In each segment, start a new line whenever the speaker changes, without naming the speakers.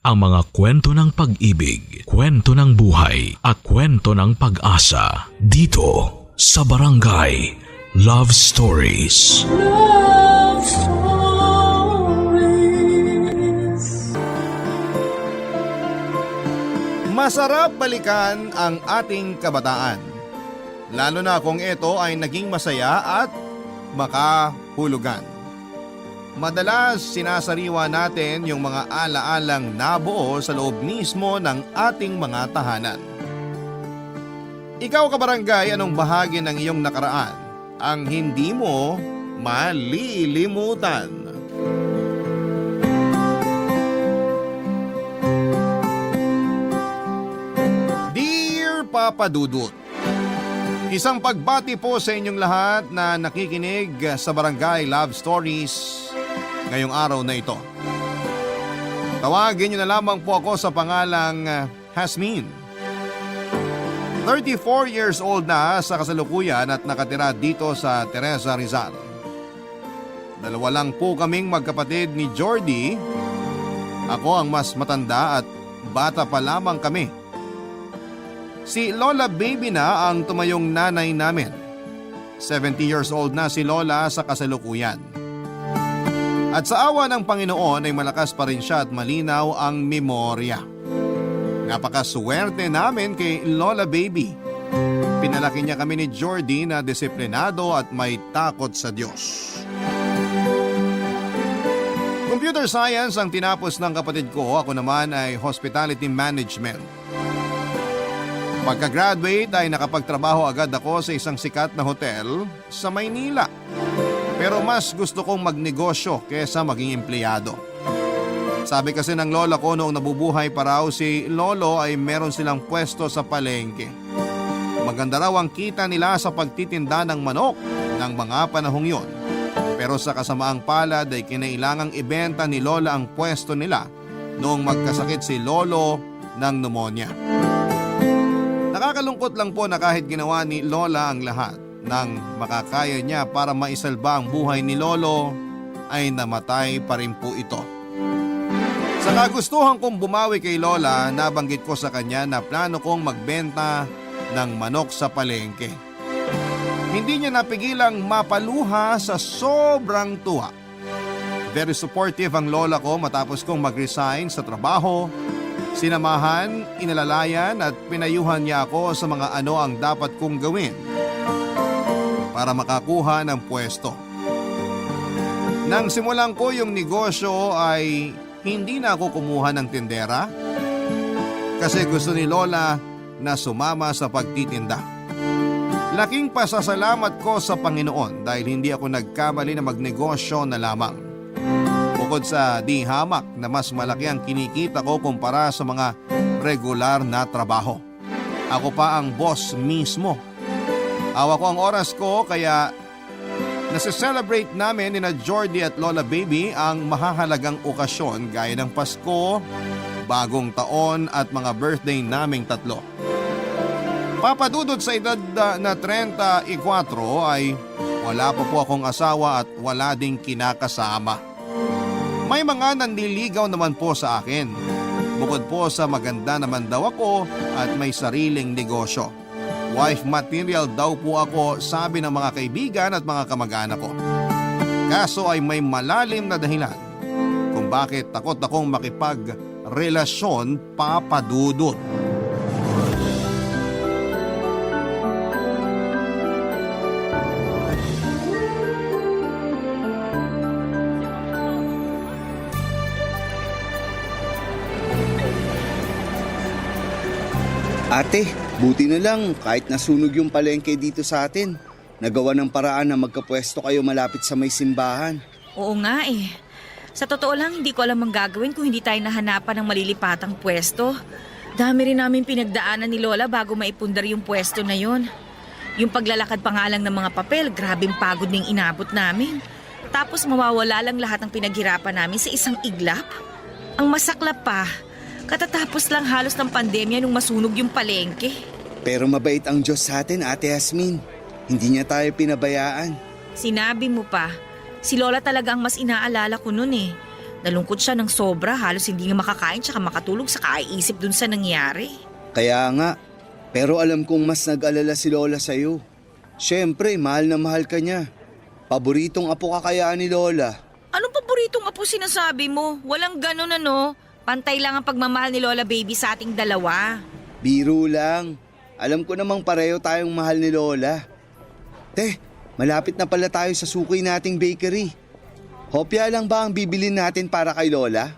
ang mga kwento ng pag-ibig, kwento ng buhay at kwento ng pag-asa dito sa Barangay Love Stories.
Love Stories.
Masarap balikan ang ating kabataan, lalo na kung ito ay naging masaya at makahulugan. Madalas sinasariwa natin yung mga alaalang nabuo sa loob mismo ng ating mga tahanan. Ikaw kabarangay, anong bahagi ng iyong nakaraan ang hindi mo malilimutan? Dear Papa Dudut, isang pagbati po sa inyong lahat na nakikinig sa Barangay Love Stories ngayong araw na ito. Tawagin niyo na lamang po ako sa pangalang Hasmin. 34 years old na sa kasalukuyan at nakatira dito sa Teresa, Rizal. Dalawa lang po kaming magkapatid ni Jordy. Ako ang mas matanda at bata pa lamang kami. Si Lola Baby na ang tumayong nanay namin. 70 years old na si Lola sa kasalukuyan. At sa awa ng Panginoon ay malakas pa rin siya at malinaw ang memorya. Napakaswerte namin kay Lola Baby. Pinalaki niya kami ni Jordy na disiplinado at may takot sa Diyos. Computer Science ang tinapos ng kapatid ko, ako naman ay Hospitality Management. Pagka-graduate ay nakapagtrabaho agad ako sa isang sikat na hotel sa Maynila. Pero mas gusto kong magnegosyo kesa maging empleyado. Sabi kasi ng lola ko noong nabubuhay pa raw si Lolo ay meron silang pwesto sa palengke. Maganda raw ang kita nila sa pagtitinda ng manok ng mga panahong yon. Pero sa kasamaang palad ay kinailangang ibenta ni Lola ang pwesto nila noong magkasakit si Lolo ng pneumonia. Nakakalungkot lang po na kahit ginawa ni Lola ang lahat ng makakaya niya para maisalba ang buhay ni Lolo, ay namatay pa rin po ito. Sa kagustuhan kong bumawi kay Lola, nabanggit ko sa kanya na plano kong magbenta ng manok sa palengke. Hindi niya napigilang mapaluha sa sobrang tuwa. Very supportive ang lola ko matapos kong mag-resign sa trabaho. Sinamahan, inalalayan at pinayuhan niya ako sa mga ano ang dapat kong gawin para makakuha ng pwesto. Nang simulan ko yung negosyo ay hindi na ako kumuha ng tindera kasi gusto ni Lola na sumama sa pagtitinda. Laking pasasalamat ko sa Panginoon dahil hindi ako nagkamali na magnegosyo na lamang. Bukod sa di hamak na mas malaki ang kinikita ko kumpara sa mga regular na trabaho. Ako pa ang boss mismo. Hawak ko ang oras ko kaya nasi-celebrate namin ni na Jordy at Lola Baby ang mahahalagang okasyon gaya ng Pasko, Bagong Taon at mga birthday naming tatlo. Papadudod sa edad na 34 ay wala pa po akong asawa at wala ding kinakasama. May mga nanliligaw naman po sa akin. Bukod po sa maganda naman daw ako at may sariling negosyo. Wife material daw po ako, sabi ng mga kaibigan at mga kamag-anak ko. Kaso ay may malalim na dahilan kung bakit takot akong makipagrelasyon, Papadudot.
Ate, buti na lang kahit nasunog yung palengke dito sa atin. Nagawa ng paraan na magkapwesto kayo malapit sa may simbahan.
Oo nga eh. Sa totoo lang, hindi ko alam ang gagawin kung hindi tayo nahanapan ng malilipatang pwesto. Dami rin namin pinagdaanan ni Lola bago maipundar yung pwesto na yon. Yung paglalakad pa nga lang ng mga papel, grabing pagod ning inabot namin. Tapos mawawala lang lahat ng pinaghirapan namin sa isang iglap. Ang masaklap pa, katatapos lang halos ng pandemya nung masunog yung palengke.
Pero mabait ang Diyos sa atin, Ate Hasmin. Hindi niya tayo pinabayaan.
Sinabi mo pa, si Lola talaga ang mas inaalala ko nun eh. Nalungkot siya ng sobra, halos hindi nga makakain tsaka makatulog sa kaiisip dun sa nangyari.
Kaya nga, pero alam kong mas nag-alala si Lola sa'yo. Siyempre, mahal na mahal ka niya. Paboritong apo ka kaya ni Lola.
Anong paboritong apo sinasabi mo? Walang ganun ano. Pantay lang ang pagmamahal ni Lola Baby sa ating dalawa.
Biro lang. Alam ko namang pareho tayong mahal ni Lola. Te, malapit na pala tayo sa suki nating bakery. Hopya lang ba ang bibilin natin para kay Lola?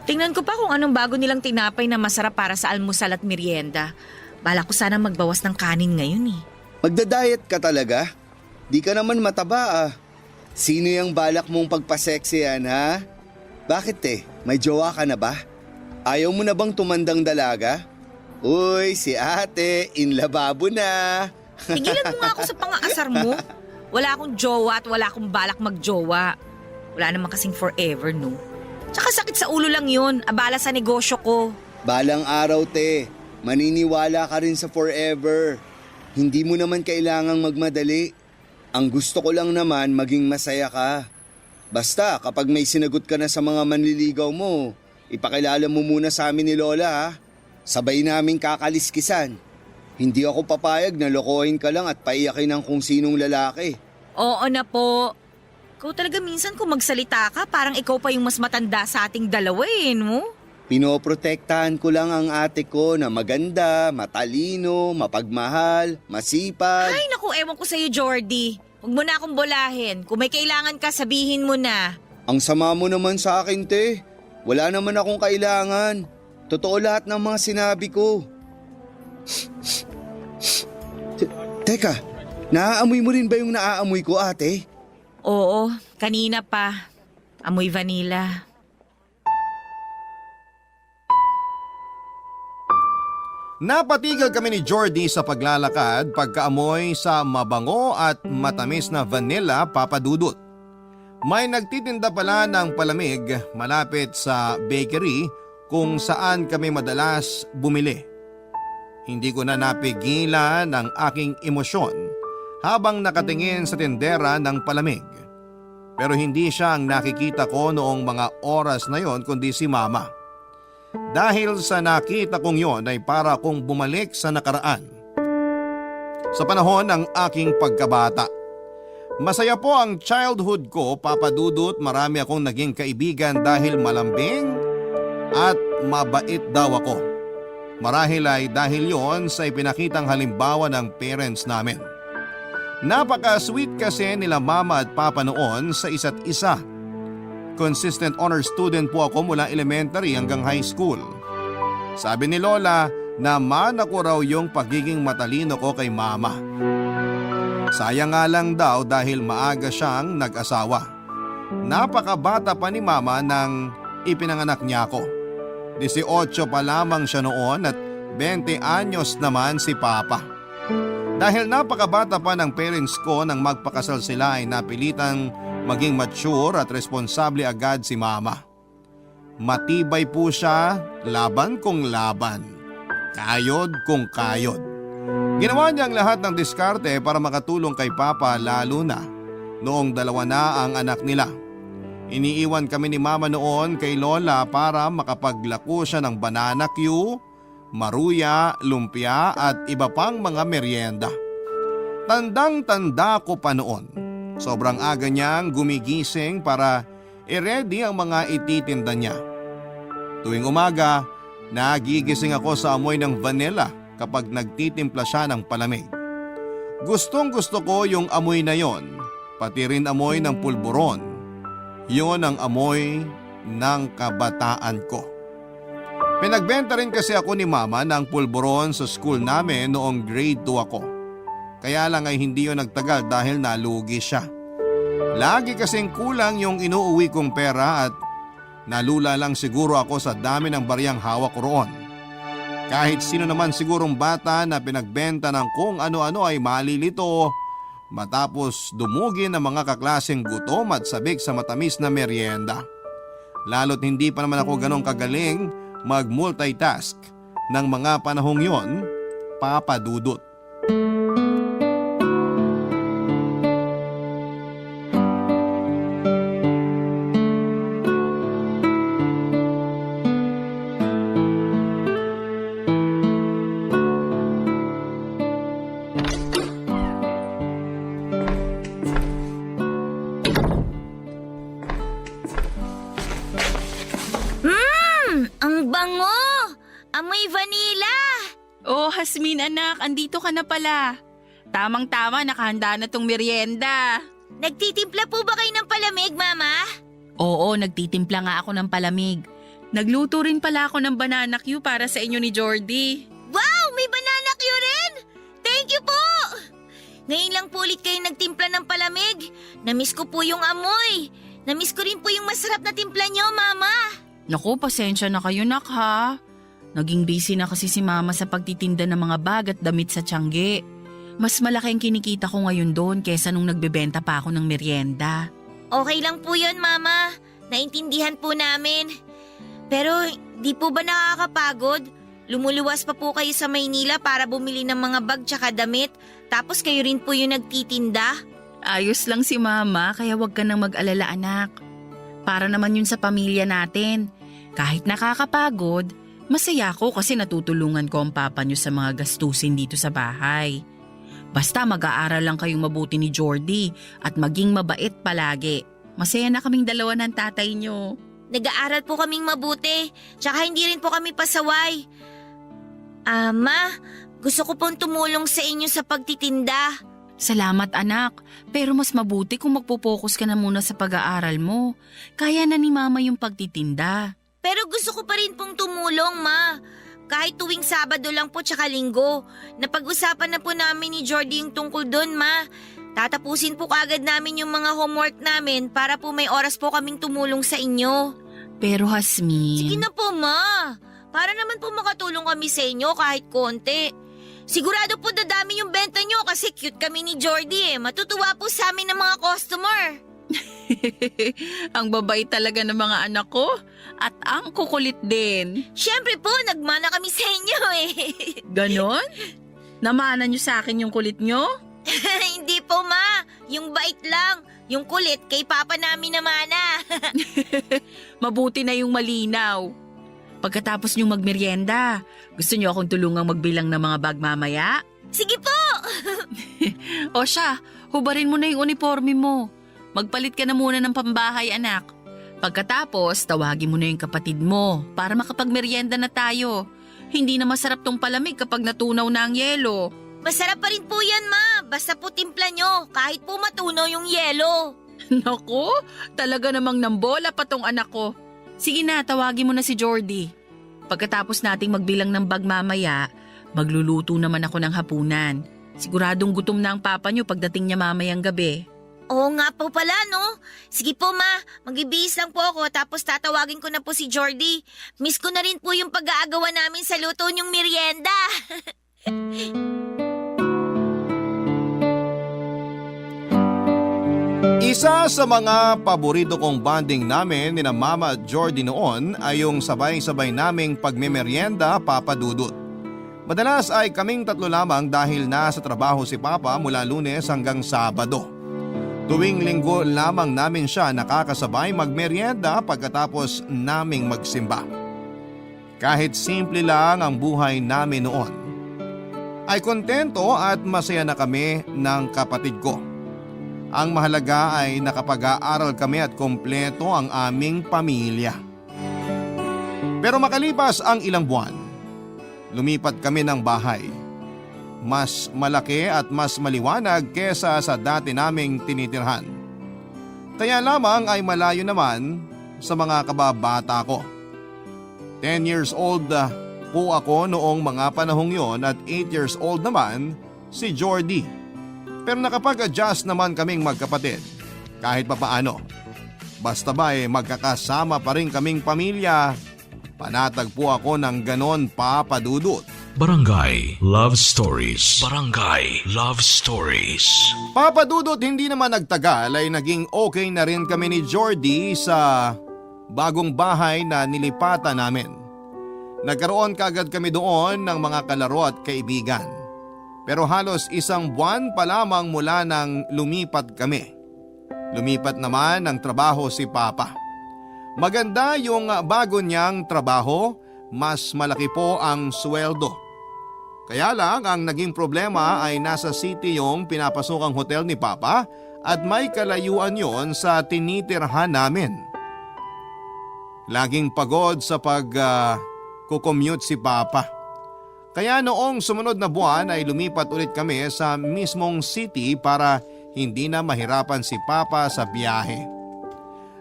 Tingnan ko pa kung anong bago nilang tinapay na masarap para sa almusal at merienda. Bala ko sana magbawas ng kanin ngayon eh.
Magda-diet ka talaga? Di ka naman mataba ah. Sino yung balak mong pagpaseksi yan ha? Bakit may jowa ka na ba? Ayaw mo na bang tumandang dalaga? Uy, si ate, in lababo na.
Tigilan mo nga ako sa pang-aasar mo. Wala akong jowa at wala akong balak magjowa. Wala naman kasing forever, no? Tsaka sakit sa ulo lang yun, abala sa negosyo ko.
Balang araw maniniwala ka rin sa forever. Hindi mo naman kailangang magmadali. Ang gusto ko lang naman maging masaya ka. Basta kapag may sinagot ka na sa mga manliligaw mo, ipakilala mo muna sa amin ni Lola ha. Sabay naming kakaliskisan. Hindi ako papayag na lokohin ka lang at paiyakin ng kung sinong lalaki.
Oo na po. Ikaw talaga minsan kung magsalita ka, parang ikaw pa yung mas matanda sa ating dalawa no?
Pinoprotektahan ko lang ang ate ko na maganda, matalino, mapagmahal, masipag.
Ay naku, ewan ko sa'yo Jordy. Huwag mo na akong bolahin. Kung may kailangan ka, sabihin mo na.
Ang sama mo naman sa akin Wala naman akong kailangan. Totoo lahat ng mga sinabi ko. Teka, naaamoy mo rin ba yung naaamoy ko ate?
Oo, kanina pa. Amoy vanilla.
Napatigil kami ni Jordy sa paglalakad pagkaamoy sa mabango at matamis na vanilla papadudot. May nagtitinda pala ng palamig malapit sa bakery kung saan kami madalas bumili. Hindi ko na napigilan ang aking emosyon habang nakatingin sa tindera ng palamig. Pero hindi siya ang nakikita ko noong mga oras na yon kundi si Mama. Dahil sa nakita kong yon ay para kong bumalik sa nakaraan. Sa panahon ng aking pagkabata. Masaya po ang childhood ko, papadudot, marami akong naging kaibigan dahil malambing at mabait daw ako. Marahil ay dahil yon sa ipinakitang halimbawa ng parents namin. Napaka-sweet kasi nila Mama at Papa noon sa isa't isa. Consistent honor student po ako mula elementary hanggang high school. Sabi ni Lola na mana ko raw yung pagiging matalino ko kay Mama. Sayang nga lang daw dahil maaga siyang nag-asawa. Napakabata pa ni Mama nang ipinanganak niya ako. 18 pa lamang siya noon at 20 anyos naman si Papa. Dahil napakabata pa ng parents ko nang magpakasal sila ay napilitang maging mature at responsable agad si Mama. Matibay po siya, laban kung laban. Kayod kung kayod. Ginawa niya ang lahat ng diskarte para makatulong kay Papa lalo na noong 2 na ang anak nila. Iniiwan kami ni Mama noon kay Lola para makapaglako siya ng banana Q, maruya, lumpia at iba pang mga merienda. Tandang-tanda ko pa noon. Sobrang aga niyang gumigising para i-ready ang mga ititinda niya. Tuwing umaga, nagigising ako sa amoy ng vanilla kapag nagtitimpla siya ng palamig. Gustong gusto ko yung amoy na yon, pati rin amoy ng pulburon. Yon ang amoy ng kabataan ko. Pinagbenta rin kasi ako ni Mama ng pulburon sa school namin noong grade 2 ako. Kaya lang ay hindi yun nagtagal dahil nalugi siya. Lagi kasing kulang yung inuuwi kong pera at nalula lang siguro ako sa dami ng bariyang hawak ko roon. Kahit sino naman sigurong bata na pinagbenta ng kung ano-ano ay malilito matapos dumugin ng mga kaklaseng gutom at sabik sa matamis na merienda. Lalo't hindi pa naman ako ganong kagaling mag-multitask ng mga panahong yon, papadudot.
bango! Amoy vanilla!
Oh, Hasmin anak, andito ka na pala. Tamang-tama, nakahanda na tong merienda.
Nagtitimpla po ba kayo ng palamig, Mama?
Oo, nagtitimpla nga ako ng palamig. Nagluto rin pala ako ng banana Q para sa inyo ni Jordy.
Wow! May banana Q rin! Thank you po! Ngayon lang po ulit kayo nagtimpla ng palamig. Namiss ko po yung amoy. Namiss ko rin po yung masarap na timpla niyo, Mama.
Naku, pasensya na kayo nak ha. Naging busy na kasi si Mama sa pagtitinda ng mga bag at damit sa Tiangge. Mas malaki ang kinikita ko ngayon doon kesa nung nagbebenta pa ako ng merienda.
Okay lang po yun, Mama. Naintindihan po namin. Pero di po ba nakakapagod? Lumuluwas pa po kayo sa Maynila para bumili ng mga bag tsaka damit, tapos kayo rin po yung nagtitinda?
Ayos lang si Mama, kaya wag ka nang mag-alala anak. Para naman yun sa pamilya natin. Kahit nakakapagod, masaya ako kasi natutulungan ko ang papa niyo sa mga gastusin dito sa bahay. Basta mag-aaral lang kayong mabuti ni Jordy at maging mabait palagi. Masaya na kaming dalawa ng tatay niyo.
Nag-aaral po kaming mabuti, tsaka hindi rin po kami pasaway. Ma, gusto ko pong tumulong sa inyo sa pagtitinda.
Salamat anak, pero mas mabuti kung magpo-focus ka na muna sa pag-aaral mo. Kaya na ni Mama yung pagtitinda.
Pero gusto ko pa rin pong tumulong, Ma. Kahit tuwing Sabado lang po tsaka Linggo. Napag-usapan na po namin ni Jordy yung tungkol doon, Ma. Tatapusin po kaagad namin yung mga homework namin para po may oras po kaming tumulong sa inyo.
Pero Hasmin…
Sige na po, Ma. Para naman po makatulong kami sa inyo kahit konti. Sigurado po dadami yung benta nyo kasi cute kami ni Jordy eh. Matutuwa po sa amin ng mga customer.
Ang babait talaga ng mga anak ko at ang kukulit din.
Siyempre po, nagmana kami sa inyo eh.
Ganon? Namana niyo sa akin yung kulit niyo?
Hindi po, Ma. Yung bait lang. Yung kulit kay Papa namin namana.
Mabuti na yung malinaw. Pagkatapos niyong magmerienda, gusto niyo akong tulungang magbilang ng mga bag mamaya?
Sige po!
O siya, hubarin mo na yung uniforme mo. Magpalit ka na muna ng pambahay anak. Pagkatapos, tawagin mo na yung kapatid mo para makapagmerienda na tayo. Hindi na masarap tong palamig kapag natunaw na ang yelo.
Masarap pa rin po yan, Ma. Basta po timpla nyo, kahit po matunaw yung yelo.
Naku, talaga namang nambola pa tong anak ko. Sige na, tawagin mo na si Jordy. Pagkatapos nating magbilang ng bag mamaya, magluluto naman ako ng hapunan. Siguradong gutom na ang papa niyo pagdating niya mamayang gabi.
Oo nga po pala, no? Sige po, Ma. Magbibihis lang po ako tapos tatawagin ko na po si Jordy. Miss ko na rin po yung pag-aagawa namin sa luto niyong merienda.
Isa sa mga paborito kong bonding namin ni na Mama at Jordy noon ay yung sabay-sabay naming pagmemeryenda, Papa Dudut. Madalas ay kaming tatlo lamang dahil nasa trabaho si Papa mula Lunes hanggang Sabado. Tuwing Linggo lamang namin siya nakakasabay magmeryenda pagkatapos naming magsimba. Kahit simple lang ang buhay namin noon, ay kontento at masaya na kami ng kapatid ko. Ang mahalaga ay nakapag-aaral kami at kompleto ang aming pamilya. Pero makalipas ang ilang buwan, lumipat kami ng bahay. Mas malaki at mas maliwanag kesa sa dati naming tinitirhan. Kaya lamang ay malayo naman sa mga kababata ko. 10 years old po ako noong mga panahong yon at 8 years old naman si Jordy. Pero nakapag-adjust naman kaming magkapatid kahit papaano. Basta ba magkakasama pa rin kaming pamilya, panatag po ako ng ganon, Papa Dudut.
Barangay Love Stories. Barangay Love Stories.
Papa Dudut, hindi naman nagtagal ay naging okay na rin kami ni Jordy sa bagong bahay na nilipatan namin. Nagkaroon kagad kami doon ng mga kalaro at kaibigan. Pero halos 1 buwan pa lamang mula nang lumipat kami. Lumipat naman ng trabaho si Papa. Maganda yung bago niyang trabaho, mas malaki po ang sweldo. Kaya lang ang naging problema ay nasa city yung pinapasokang hotel ni Papa at may kalayuan yon sa tinitirhan namin. Laging pagod sa kukommute si Papa. Kaya noong sumunod na buwan ay lumipat ulit kami sa mismong city para hindi na mahirapan si Papa sa biyahe.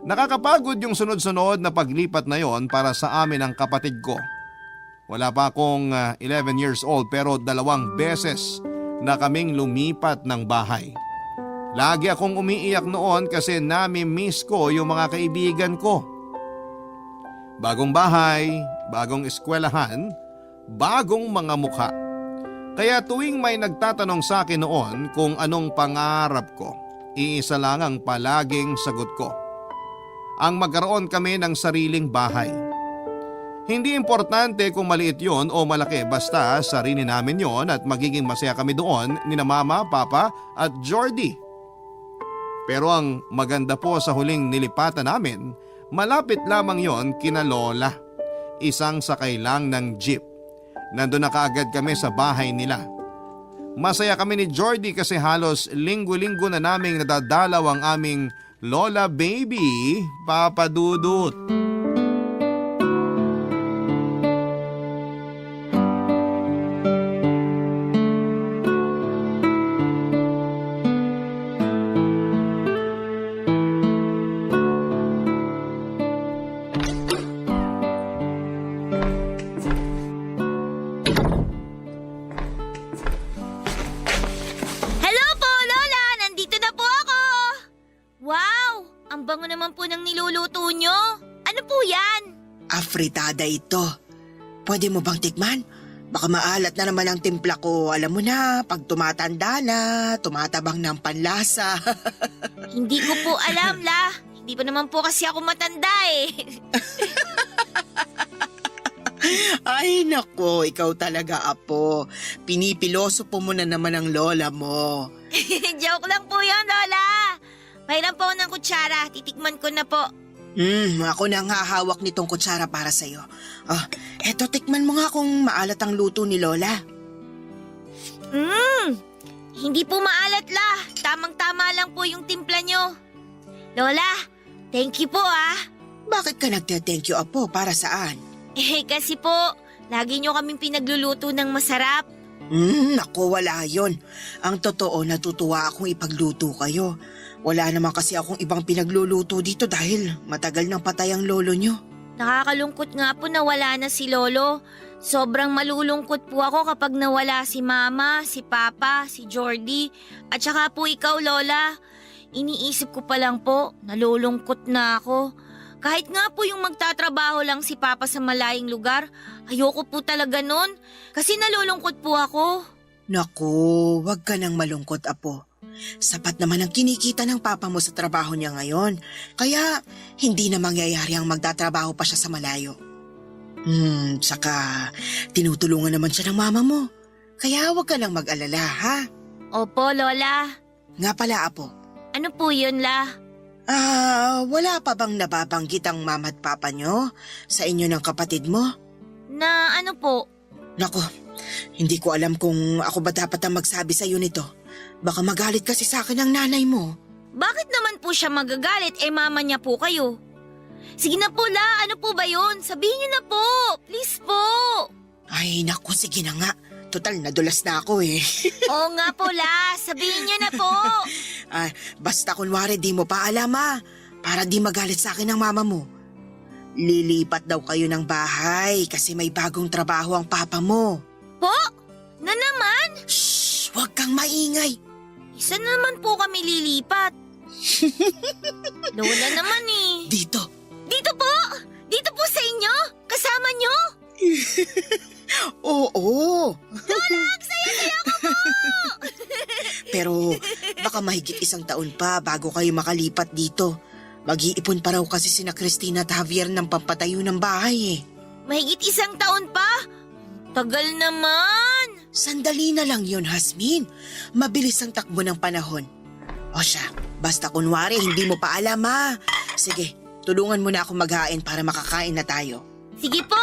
Nakakapagod yung sunod-sunod na paglipat na yon para sa amin ang kapatid ko. Wala pa akong 11 years old pero 2 beses na kaming lumipat ng bahay. Lagi akong umiiyak noon kasi nami-miss ko yung mga kaibigan ko. Bagong bahay, bagong eskwelahan, bagong mga mukha. Kaya tuwing may nagtatanong sa akin noon kung anong pangarap ko, iisa lang ang palaging sagot ko. Ang magkaroon kami ng sariling bahay. Hindi importante kung maliit yon o malaki basta sarili namin yon at magiging masaya kami doon ni na Mama, Papa at Jordy. Pero ang maganda po sa huling nilipatan namin, malapit lamang yon kina Lola. Isang sakay lang ng jeep. Nandun na kaagad kami sa bahay nila. Masaya kami ni Jordy kasi halos linggo-linggo na naming nadadalaw ang aming Lola baby, Papa Dudut.
Hello po, Lola! Nandito na po ako! Wow! Ang bango naman po ng niluluto nyo. Ano po yan?
Afritada ito. Pwede mo bang tikman? Baka maalat na naman ang timpla ko. Alam mo na, pag tumatanda na, tumatabang ng panlasa.
Hindi ko po alam, La. Hindi pa naman po kasi ako matanda eh.
Ay nako, ikaw talaga, Apo. Pinipiloso po mo na naman ang lola mo.
Joke lang po yun, Lola. Pahiram po ako ng kutsara. Titikman ko na po.
Ako na ang hahawak nitong kutsara para sa'yo. Eto, tikman mo nga kung maalat ang luto ni Lola.
Hindi po maalat, La. Tamang-tama lang po yung timpla nyo. Lola, thank you po ah.
Bakit ka nagte-thank you, Apo? Para saan?
Kasi po, lagi nyo kaming pinagluluto ng masarap.
Naku, wala yon. Ang totoo, natutuwa akong ipagluto kayo. Wala naman kasi akong ibang pinagluluto dito dahil matagal nang patay ang lolo nyo.
Nakakalungkot nga po na wala na si Lolo. Sobrang malulungkot po ako kapag nawala si Mama, si Papa, si Jordy, at saka po ikaw, Lola. Iniisip ko pa lang po, nalulungkot na ako. Kahit nga po yung magtatrabaho lang si Papa sa malayong lugar, ayoko po talaga nun kasi nalulungkot po ako.
Naku, wag ka nang malungkot, Apo. Sapat naman ang kinikita ng papa mo sa trabaho niya ngayon. Kaya hindi na mangyayari ang magtatrabaho pa siya sa malayo. Saka tinutulungan naman siya ng mama mo. Kaya wag ka nang mag-alala, ha?
Opo, Lola.
Nga pala, Apo.
Ano po yun, La?
Wala pa bang nababanggit ang mama at papa nyo sa inyo ng kapatid mo?
Na ano po?
Naku, hindi ko alam kung ako ba dapat ang magsabi sa iyo nito. Baka magalit kasi sa akin ang nanay mo.
Bakit naman po siya magagalit? Mama niya po kayo. Sige na po, La. Ano po ba yun? Sabihin niyo na po. Please po.
Ay, naku, sige na nga. Total, nadulas na ako eh.
Oo nga po, La. Sabihin niyo na po.
Basta kunwari di mo pa alam para di magalit sa akin ang mama mo. Lilipat daw kayo ng bahay kasi may bagong trabaho ang papa mo.
Po? Na naman?
Shh! Huwag kang maingay.
Isa naman po kami lilipat. Lola naman eh.
Dito.
Dito po? Dito po sa inyo? Kasama nyo?
Oo.
Lola, saya-saya ko po!
Pero baka mahigit 1 taon pa bago kayo makalipat dito. Mag-iipon pa raw kasi sina Christina at Javier ng pampatayo ng bahay eh.
Mahigit 1 taon pa? Tagal naman.
Sandali na lang yun, Hasmin. Mabilis ang takbo ng panahon. O siya, basta kunwari hindi mo pa alam Sige, tulungan mo na ako maghain para makakain na tayo.
Sige po.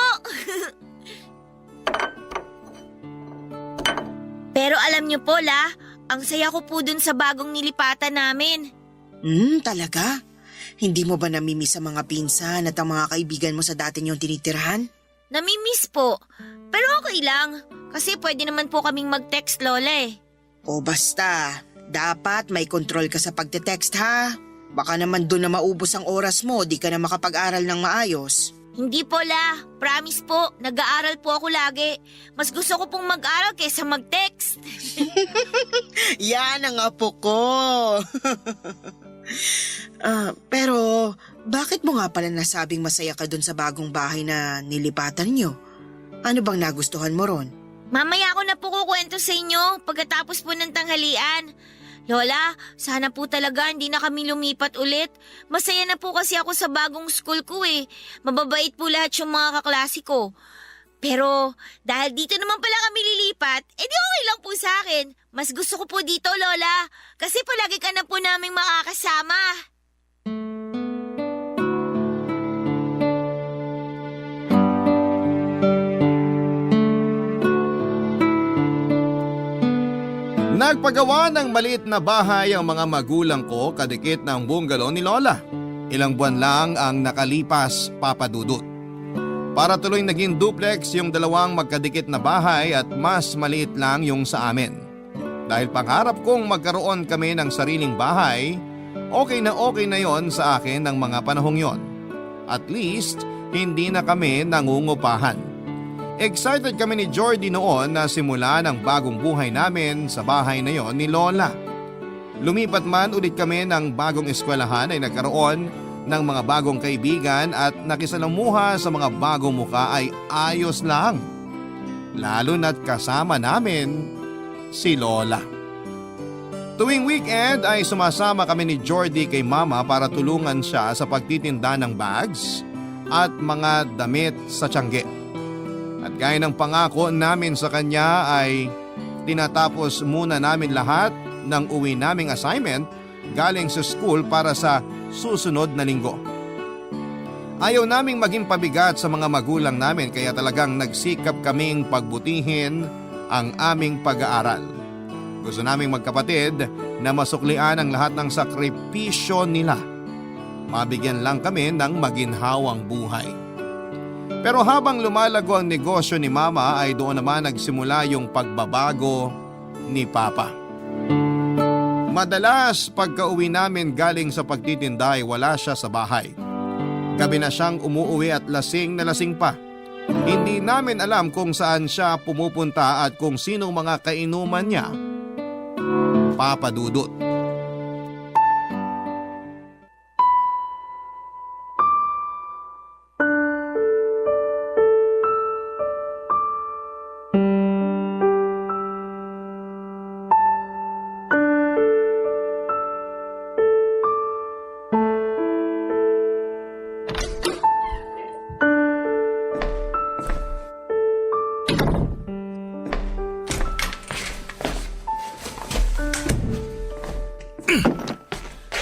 Pero alam niyo po, La, ang saya ko po dun sa bagong nilipatan namin.
Talaga? Hindi mo ba namimiss ang mga pinsan at ang mga kaibigan mo sa dati niyong tinitirahan?
Namimiss po. Pero okay lang. Kasi pwede naman po kaming mag-text, Lola eh.
O basta, dapat may kontrol ka sa pagte-text ha. Baka naman doon na maubos ang oras mo, di ka na makapag-aral ng maayos.
Hindi po, La. Promise po, nag-aaral po ako lagi. Mas gusto ko pong mag-aral kaysa mag-text.
Yan ang apo ko. Pero bakit mo nga pala nasabing masaya ka doon sa bagong bahay na nilipatan niyo? Ano bang nagustuhan mo ron?
Mamaya ako na po kukwento sa inyo pagkatapos po ng tanghalian. Lola, sana po talaga hindi na kami lumipat ulit. Masaya na po kasi ako sa bagong school ko eh. Mababait po lahat yung mga kaklase ko. Pero dahil dito naman pala kami lilipat, edi okay lang po sa akin. Mas gusto ko po dito, Lola. Kasi palagi ka na po naming makakasama.
Nagpagawa ng maliit na bahay ang mga magulang ko kadikit ng bungalow ni Lola. Ilang buwan lang ang nakalipas, Papa Dudut. Para tuloy naging duplex yung dalawang magkadikit na bahay at mas maliit lang yung sa amin. Dahil pangarap kong magkaroon kami ng sariling bahay, okay na yon sa akin ng mga panahong yon. At least, hindi na kami nangungupahan. Excited kami ni Jordy noon na simulan ang bagong buhay namin sa bahay na yon ni Lola. Lumipat man ulit kami ng bagong eskwelahan ay nagkaroon ng mga bagong kaibigan at nakisalamuha sa mga bagong muka ay ayos lang. Lalo na't kasama namin si Lola. Tuwing weekend ay sumasama kami ni Jordy kay Mama para tulungan siya sa pagtitinda ng bags at mga damit sa tiangge. At gaya ng pangako namin sa kanya ay tinatapos muna namin lahat ng uwi naming assignment galing sa school para sa susunod na linggo. Ayaw naming maging pabigat sa mga magulang namin kaya talagang nagsikap kaming pagbutihin ang aming pag-aaral. Gusto naming magkapatid na masuklian ang lahat ng sakripisyo nila. Mabigyan lang kami ng maginhawang buhay. Pero habang lumalago ang negosyo ni Mama ay doon naman nagsimula yung pagbabago ni Papa. Madalas pagka-uwi namin galing sa pagtitinda ay wala siya sa bahay. Gabi na siyang umuuwi at lasing na lasing pa. Hindi namin alam kung saan siya pumupunta at kung sinong mga kainuman niya. Papa Dudut.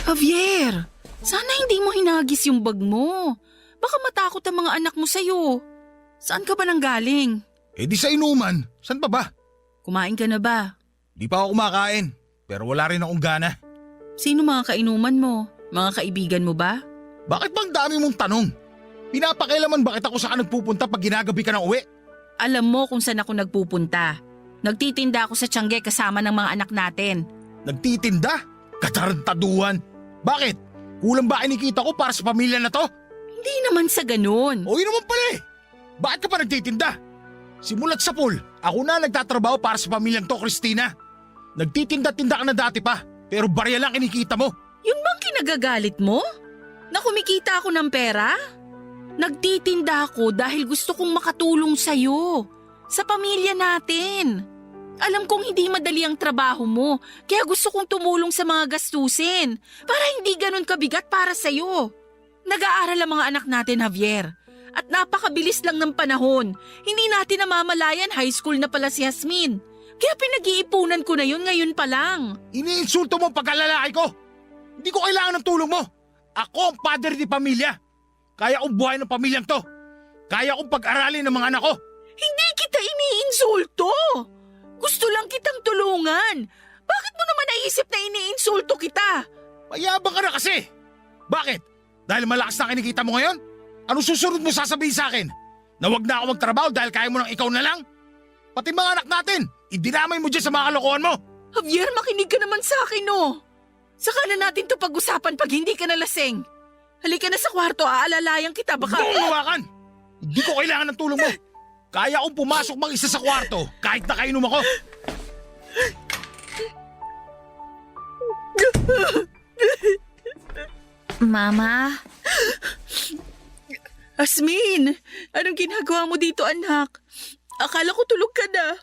Javier, sana hindi mo hinagis yung bag mo. Baka matakot ang mga anak mo sa'yo. Saan ka ba nanggaling?
Eh di sa inuman, saan pa ba?
Kumain ka na ba?
Di pa ako kumakain, pero wala rin akong gana.
Sino mga kainuman mo? Mga kaibigan mo ba?
Bakit bang dami mong tanong? Pinapakailaman bakit ako saan nagpupunta pag ginagabi ka ng uwi?
Alam mo kung saan ako nagpupunta. Nagtitinda ako sa tiangge kasama ng mga anak natin.
Nagtitinda? Katarantaduhan. Bakit? Kulang ba kinikita ko para sa pamilya na to?
Hindi naman sa ganun.
O yun naman pala eh. Bakit ka pa nagtitinda? Simulat sa pool, ako na nagtatrabaho para sa pamilyang to, Christina. Nagtitinda-tinda ka na dati pa, pero barya lang kinikita mo.
Yun bang kinagagalit mo? Na kumikita ako ng pera? Nagtitinda ako dahil gusto kong makatulong sa'yo. Sa pamilya natin. Alam kong hindi madali ang trabaho mo, kaya gusto kong tumulong sa mga gastusin para hindi ganun kabigat para sa'yo. Nag-aaral ang mga anak natin, Javier. At napakabilis lang ng panahon. Hindi natin namamalayan high school na pala si Jasmine. Kaya pinag-iipunan ko na yun ngayon pa lang.
Iniinsulto mo ang pagkalalaki ko. Hindi ko kailangan ng tulong mo. Ako ang padre ni pamilya. Kaya kong buhay ng pamilyang to. Kaya kong pag-aralin ng mga anak ko.
Hindi kita iniinsulto. Gusto lang kitang tulungan. Bakit mo naman naisip na iniinsulto kita?
Mayabang ka na kasi. Bakit? Dahil malakas na kinikita mo ngayon? Anong susunod mo sasabihin sa akin? Na wag na ako magtrabaho dahil kaya mo nang ikaw na lang? Pati mga anak natin, idinamay mo dyan sa mga kalokohan mo.
Javier, makinig ka naman sa akin, no? Saka na natin to pag-usapan pag hindi ka nalasing. Halika na sa kwarto, aalalayan kita baka...
Bumuwakan! Hindi ko kailangan ng tulong mo. Kaya kong pumasok mag-isa sa kwarto kahit nakainom ako.
Mama,
Asmin, anong ginagawa mo dito, anak? Akala ko tulog ka na.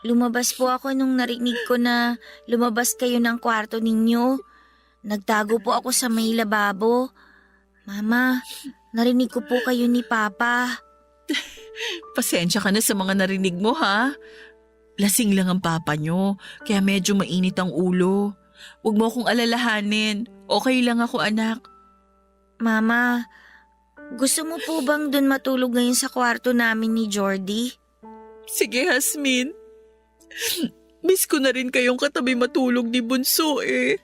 lumabas po ako nung narinig ko na lumabas kayo ng kwarto ninyo. Nagtago po ako sa may lababo. Mama, narinig ko po kayo ni Papa.
Pasensya ka na sa mga narinig mo, ha? Lasing lang ang papa nyo, kaya medyo mainit ang ulo. Huwag mo akong alalahanin. Okay lang ako, anak.
Mama, gusto mo po bang dun matulog ngayon sa kwarto namin ni Jordy?
Sige, Hasmin. Miss ko na rin kayong katabi matulog ni Bunso eh.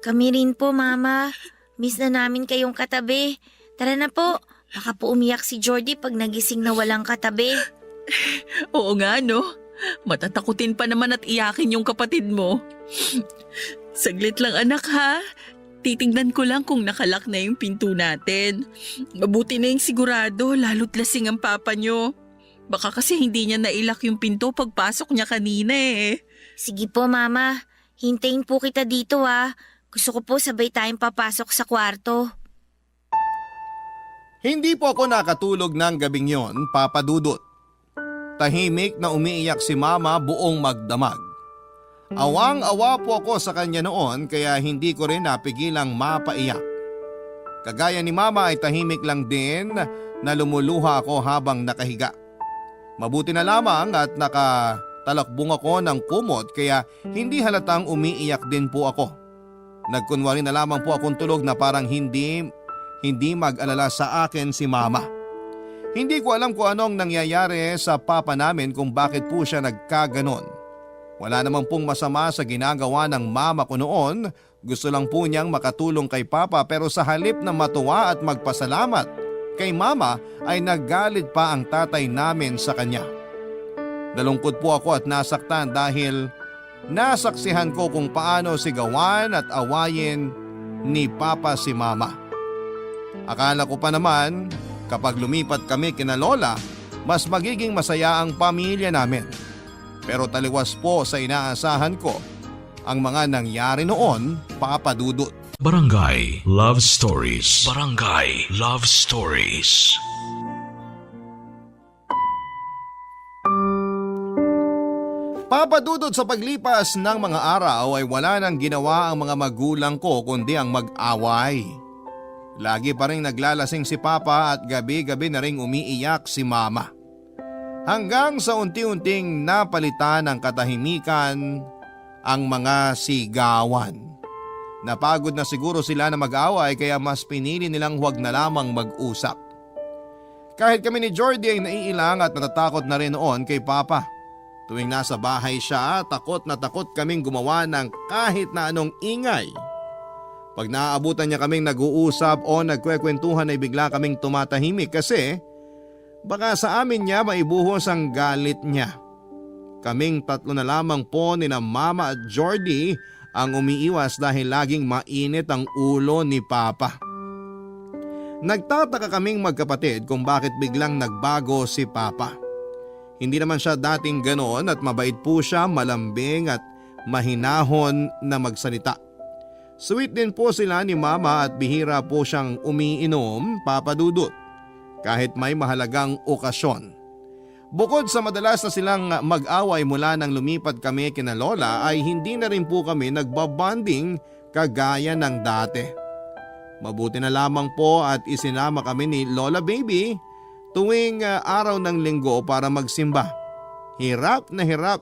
Kami rin po, Mama. Miss na namin kayong katabi. Tara na po. Baka po umiyak si Jordy pag nagising na walang katabi.
Oo nga, no? Matatakutin pa naman at iyakin yung kapatid mo. Saglit lang, anak, ha? Titingnan ko lang kung nakalak na yung pinto natin. Mabuti na yung sigurado, lalo't lasing ang papa nyo. Baka kasi hindi niya nailak yung pinto pagpasok niya kanina eh.
Sige po, Mama. Hintayin po kita dito, ha. Gusto ko po sabay tayong papasok sa kwarto.
Hindi po ako nakatulog ng gabing yon, Papa Dudut. Tahimik na umiiyak si Mama buong magdamag. Awang-awa po ako sa kanya noon kaya hindi ko rin napigilang mapaiyak. Kagaya ni Mama ay tahimik lang din na lumuluha ako habang nakahiga. Mabuti na lamang at nakatalakbong ako ng kumot kaya hindi halatang umiiyak din po ako. Nagkunwari na lamang po akong tulog na parang hindi mag-alala sa akin si Mama. Hindi ko alam kung anong nangyayari sa papa namin kung bakit po siya nagkaganon. Wala namang pong masama sa ginagawa ng mama ko noon. Gusto lang po niyang makatulong kay Papa pero sa halip na matuwa at magpasalamat kay Mama ay naggalit pa ang tatay namin sa kanya. Nalungkot po ako at nasaktan dahil nasaksihan ko kung paano sigawan at awayin ni Papa si Mama. Akala ko pa naman kapag lumipat kami kina Lola, mas magiging masaya ang pamilya namin. Pero taliwas po sa inaasahan ko ang mga nangyari noon, Papa Dudut.
Barangay Love Stories. Barangay Love Stories.
Papa Dudut, sa paglipas ng mga araw ay wala nang ginawa ang mga magulang ko kundi ang mag-away. Lagi pa rin naglalasing si Papa at gabi-gabi na ring umiiyak si Mama. Hanggang sa unti-unting napalitan ng katahimikan ang mga sigawan. Napagod na siguro sila na mag-away kaya mas pinili nilang huwag na lamang mag-usap. Kahit kami ni Jordy ay naiilang at natatakot na rin noon kay Papa. Tuwing nasa bahay siya, takot na takot kaming gumawa ng kahit na anong ingay. Pag naaabutan niya kaming nag-uusap o nagkwekwentuhan ay bigla kaming tumatahimik kasi baka sa amin niya maibuhos ang galit niya. Kaming tatlo na lamang po ni na Mama at Jordy ang umiiwas dahil laging mainit ang ulo ni Papa. Nagtataka kaming magkapatid kung bakit biglang nagbago si Papa. Hindi naman siya dating ganoon at mabait po siya, malambing at mahinahon na magsalita. Sweet din po sila ni Mama at bihira po siyang umiinom, Papa Dudut, kahit may mahalagang okasyon. Bukod sa madalas na silang mag-away mula nang lumipat kami kina Lola ay hindi na rin po kami nagbabanding kagaya ng dati. Mabuti na lamang po at isinama kami ni Lola Baby tuwing araw ng linggo para magsimba. Hirap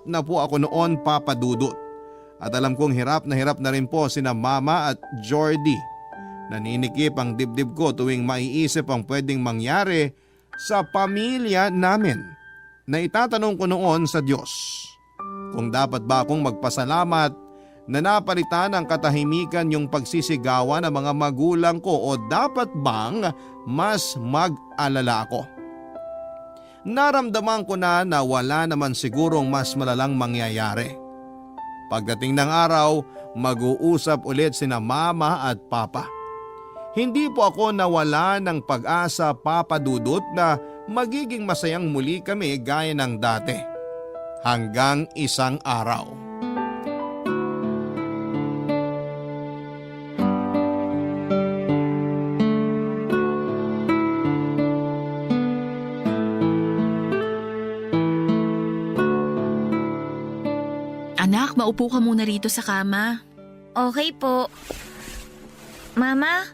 na po ako noon, Papa Dudut. At alam kong hirap na rin po sina Mama at Jordy. Naninikip ang dibdib ko tuwing maiisip ang pwedeng mangyari sa pamilya namin. Na itatanong ko noon sa Diyos kung dapat ba akong magpasalamat na napalitan ng katahimikan yung pagsisigawan ng mga magulang ko o dapat bang mas mag-alala ako. naramdaman ko na wala naman sigurong mas malalang mangyayari. Pagdating ng araw, mag-uusap ulit sina Mama at Papa. Hindi po ako nawala ng pag-asa, Papa Dudut, na magiging masayang muli kami gaya ng dati. Hanggang isang araw.
Anak, maupo ka muna rito sa kama.
Okay po. Mama,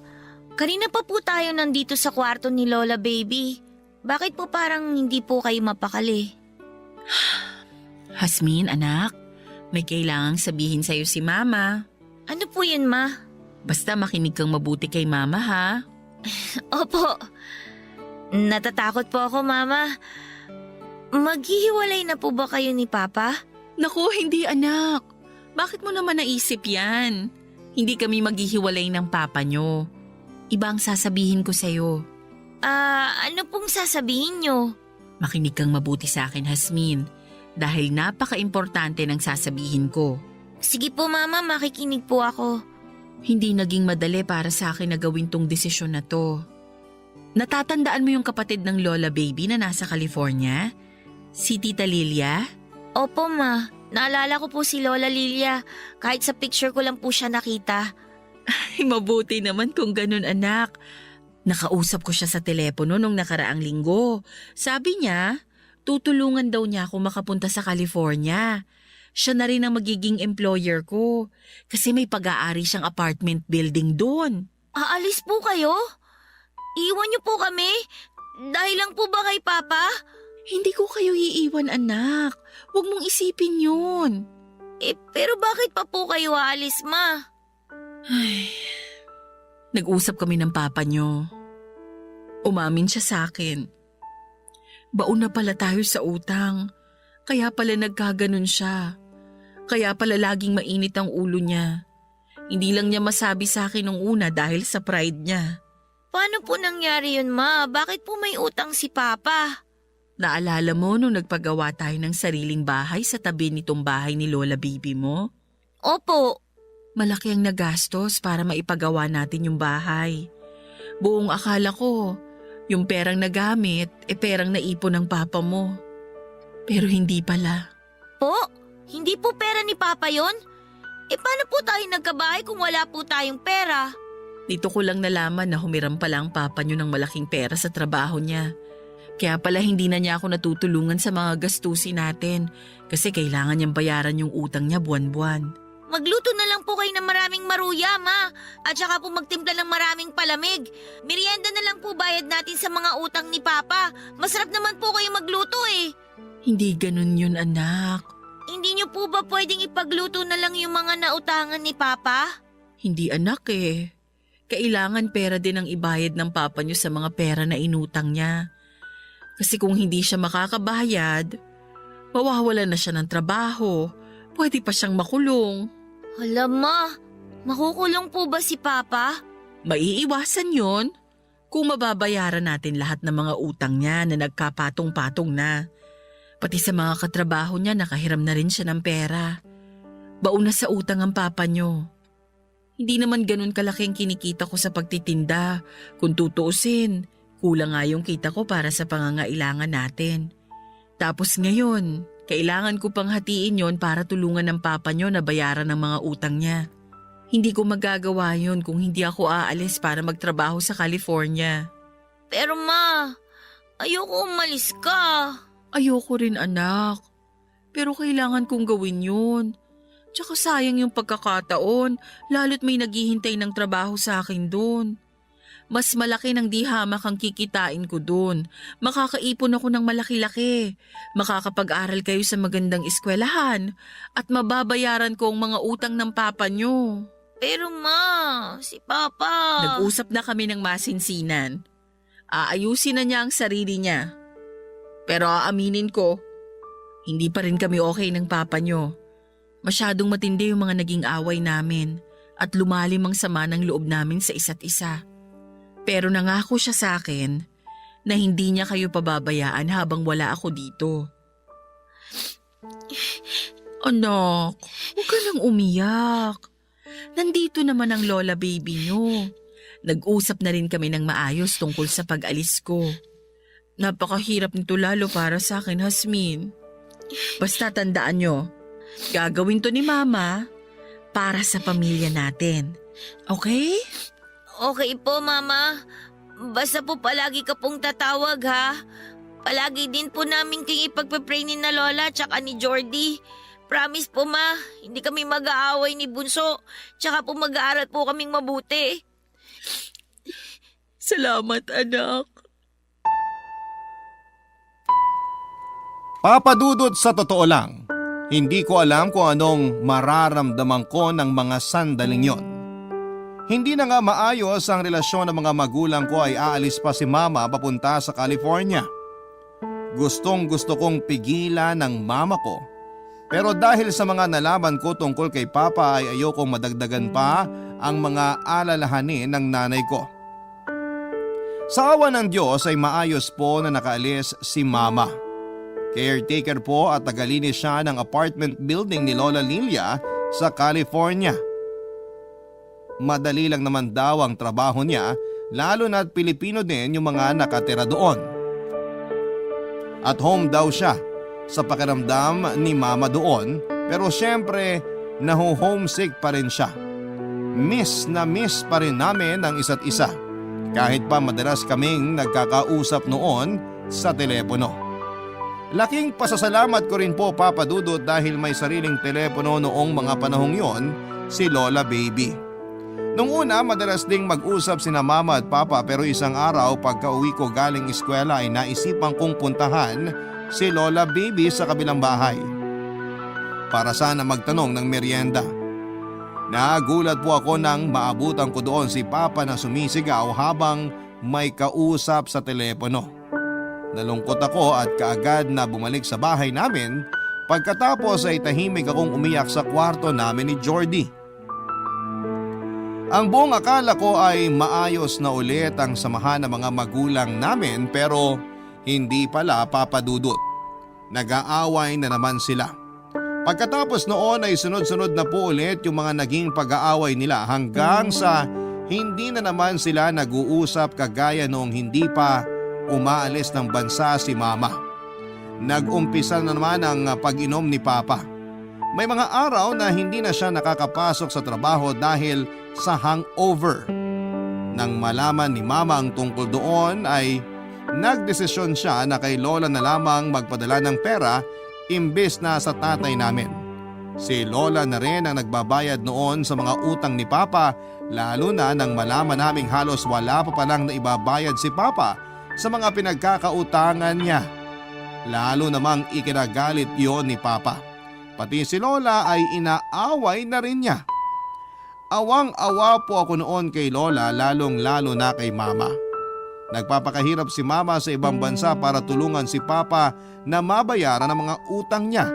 kanina pa po tayo nandito sa kwarto ni Lola Baby. Bakit po parang hindi po kayo mapakali?
Hasmin, anak, may kailangang sabihin sa'yo si Mama.
Ano po yun, Ma?
Basta makinig kang mabuti kay Mama, ha?
Opo. Natatakot po ako, Mama. Maghihiwalay na po ba kayo ni Papa?
Naku, hindi anak. Bakit mo naman naisip yan? Hindi kami maghihiwalay ng papa nyo. Iba ang sasabihin ko sa'yo.
Ano pong sasabihin nyo?
Makinig kang mabuti sa akin, Hasmin. Dahil napaka-importante ng sasabihin ko.
Sige po, Mama, makikinig po ako.
Hindi naging madali para sa akin na gawin tong desisyon na to. Natatandaan mo yung kapatid ng Lola Baby na nasa California? Si Tita Lilia?
Opo, Ma. Naalala ko po si Lola Lilia. Kahit sa picture ko lang po siya nakita.
Ay, mabuti naman kung ganun, anak. Nakausap ko siya sa telepono nung nakaraang linggo. Sabi niya, tutulungan daw niya ako makapunta sa California. Siya na rin ang magiging employer ko. Kasi may pag-aari siyang apartment building doon.
Aalis po kayo? Iwan niyo po kami? Dahil lang po ba kay Papa?
Hindi ko kayo iiwan, anak. Huwag mong isipin yun.
Pero bakit pa po kayo aalis, Ma?
Ay, nag-usap kami ng papa nyo. Umamin siya sa akin. Baon na pala tayo sa utang. Kaya pala nagkaganon siya. Kaya pala laging mainit ang ulo niya. Hindi lang niya masabi sa akin nung una dahil sa pride niya.
Paano po nangyari yun, Ma? Bakit po may utang si Papa?
Naalala mo nung nagpagawa tayo ng sariling bahay sa tabi nitong bahay ni Lola Baby mo?
Opo.
Malaki ang nagastos para maipagawa natin yung bahay. Buong akala ko, yung perang nagamit, perang naipon ng papa mo. Pero hindi pala.
Po? Hindi po pera ni Papa yon? Paano po tayo nagkabahay kung wala po tayong pera?
Dito ko lang nalaman na humiram pala ang papa nyo ng malaking pera sa trabaho niya. Kaya pala hindi na niya ako natutulungan sa mga gastusin natin kasi kailangan niyang bayaran yung utang niya buwan-buwan.
Magluto na lang po kayo ng maraming maruya, Ma. At saka po magtimpla ng maraming palamig. Merienda na lang po bayad natin sa mga utang ni Papa. Masarap naman po kayo magluto eh.
Hindi ganun yun, anak.
Hindi niyo po ba pwedeng ipagluto na lang yung mga nautangan ni Papa?
Hindi, anak eh. Kailangan pera din ang ibayad ng papa niyo sa mga pera na inutang niya. Kasi kung hindi siya makakabayad, mawawala na siya ng trabaho. Pwede pa siyang makulong.
Hala, Ma. Makukulong po ba si Papa?
Maiiwasan yon kung mababayaran natin lahat ng mga utang niya na nagkapatong-patong na. Pati sa mga katrabaho niya nakahiram na rin siya ng pera. Baon na sa utang ang papa niyo. Hindi naman ganun kalaki ang kinikita ko sa pagtitinda. Kung tutuusin, kulang nga yung kita ko para sa pangangailangan natin. Tapos ngayon, kailangan ko pang hatiin yon para tulungan ng papa nyo na bayaran ng mga utang niya. Hindi ko magagawa yon kung hindi ako aalis para magtrabaho sa California.
Pero Ma, ayoko umalis ka.
Ayoko rin, anak. Pero kailangan kong gawin yun. Tsaka sayang yung pagkakataon, lalo't may naghihintay ng trabaho sa akin doon. Mas malaki ng di hamak ang kikitain ko doon. Makakaipon ako ng malaki-laki. Makakapag-aral kayo sa magandang eskwelahan. At mababayaran ko ang mga utang ng papa nyo.
Pero Ma, si Papa...
Nag-usap na kami ng masinsinan. Aayusin na niya ang sarili niya. Pero aaminin ko, hindi pa rin kami okay ng papa nyo. Masyadong matindi yung mga naging away namin. At lumalim ang sama ng loob namin sa isa't isa. Pero nangako siya sa akin na hindi niya kayo pababayaan habang wala ako dito. Anak, huwag ka nang umiyak. Nandito naman ang lola baby niyo. Nag-usap na rin kami ng maayos tungkol sa pag-alis ko. Napakahirap nito lalo para sa akin, Hasmin. Basta tandaan nyo, gagawin to ni Mama para sa pamilya natin. Okay?
Okay po, Mama. Basta po palagi ka pong tatawag, ha? Palagi din po namin kayo ipagpapray ni na Lola tsaka ni Jordy. Promise po, Ma, hindi kami mag-aaway ni Bunso. Tsaka po mag-aaral po kaming mabuti.
Salamat, anak.
Papadudot, sa totoo lang, hindi ko alam kung anong mararamdaman ko ng mga sandaling yon. Hindi na nga maayos ang relasyon ng mga magulang ko ay aalis pa si Mama papunta sa California. Gustong-gusto kong pigilan ng mama ko. Pero dahil sa mga nalaman ko tungkol kay Papa ay ayokong madagdagan pa ang mga alalahanin ng nanay ko. Sa awa ng Diyos ay maayos po na nakaalis si Mama. Caretaker po at tagalinis siya ng apartment building ni Lola Lilia sa California. Madali lang naman daw ang trabaho niya, lalo na't Pilipino din yung mga nakatira doon. At home daw siya sa pakiramdam ni Mama doon, pero syempre naho-homesick pa rin siya. Miss na miss pa rin namin ang isa't isa, kahit pa madalas kaming nagkakausap noon sa telepono. Laking pasasalamat ko rin po, Papa Dudut, dahil may sariling telepono noong mga panahong yon si Lola Baby. Nung una, madalas ding mag-usap sina Mama at Papa, pero isang araw pagka-uwi ko galing eskwela ay naisipan kong puntahan si Lola Baby sa kabilang bahay para sana magtanong ng merienda. Nagulat po ako nang maabutan ko doon si Papa na sumisigaw habang may kausap sa telepono. Nalungkot ako at kaagad na bumalik sa bahay namin. Pagkatapos ay tahimik akong umiyak sa kwarto namin ni Jordy. Ang buong akala ko ay maayos na ulit ang samahan ng mga magulang namin, pero hindi pala, Papa Dudut. Nag-aaway na naman sila. Pagkatapos noon ay sunod-sunod na po ulit yung mga naging pag-aaway nila hanggang sa hindi na naman sila nag-uusap kagaya noong hindi pa umaalis ng bansa si Mama. Nag-umpisa na naman ang pag-inom ni Papa. May mga araw na hindi na siya nakakapasok sa trabaho dahil sa hangover. Nang malaman ni Mama ang tungkol doon ay nagdesisyon siya na kay Lola na lamang magpadala ng pera imbes na sa tatay namin. Si Lola na rin ang nagbabayad noon sa mga utang ni Papa, lalo na nang malaman naming halos wala pa palang naibabayad si Papa sa mga pinagkakautangan niya. Lalo namang ikinagalit yon ni Papa. Pati si Lola ay inaaway na rin niya. Awang-awa po ako noon kay Lola, lalong-lalo na kay Mama. Nagpapakahirap si Mama sa ibang bansa para tulungan si Papa na mabayaran ang mga utang niya.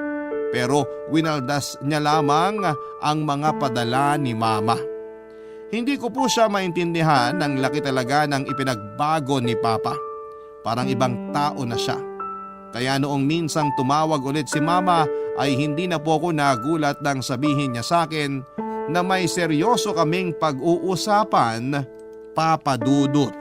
Pero winaldas niya lamang ang mga padala ni Mama. Hindi ko po siya maintindihan, ang laki talaga ng ipinagbago ni Papa. Parang ibang tao na siya. Kaya noong minsang tumawag ulit si Mama ay hindi na po ako nagulat nang sabihin niya sa akin na may seryoso kaming pag-uusapan, Papa Dudut.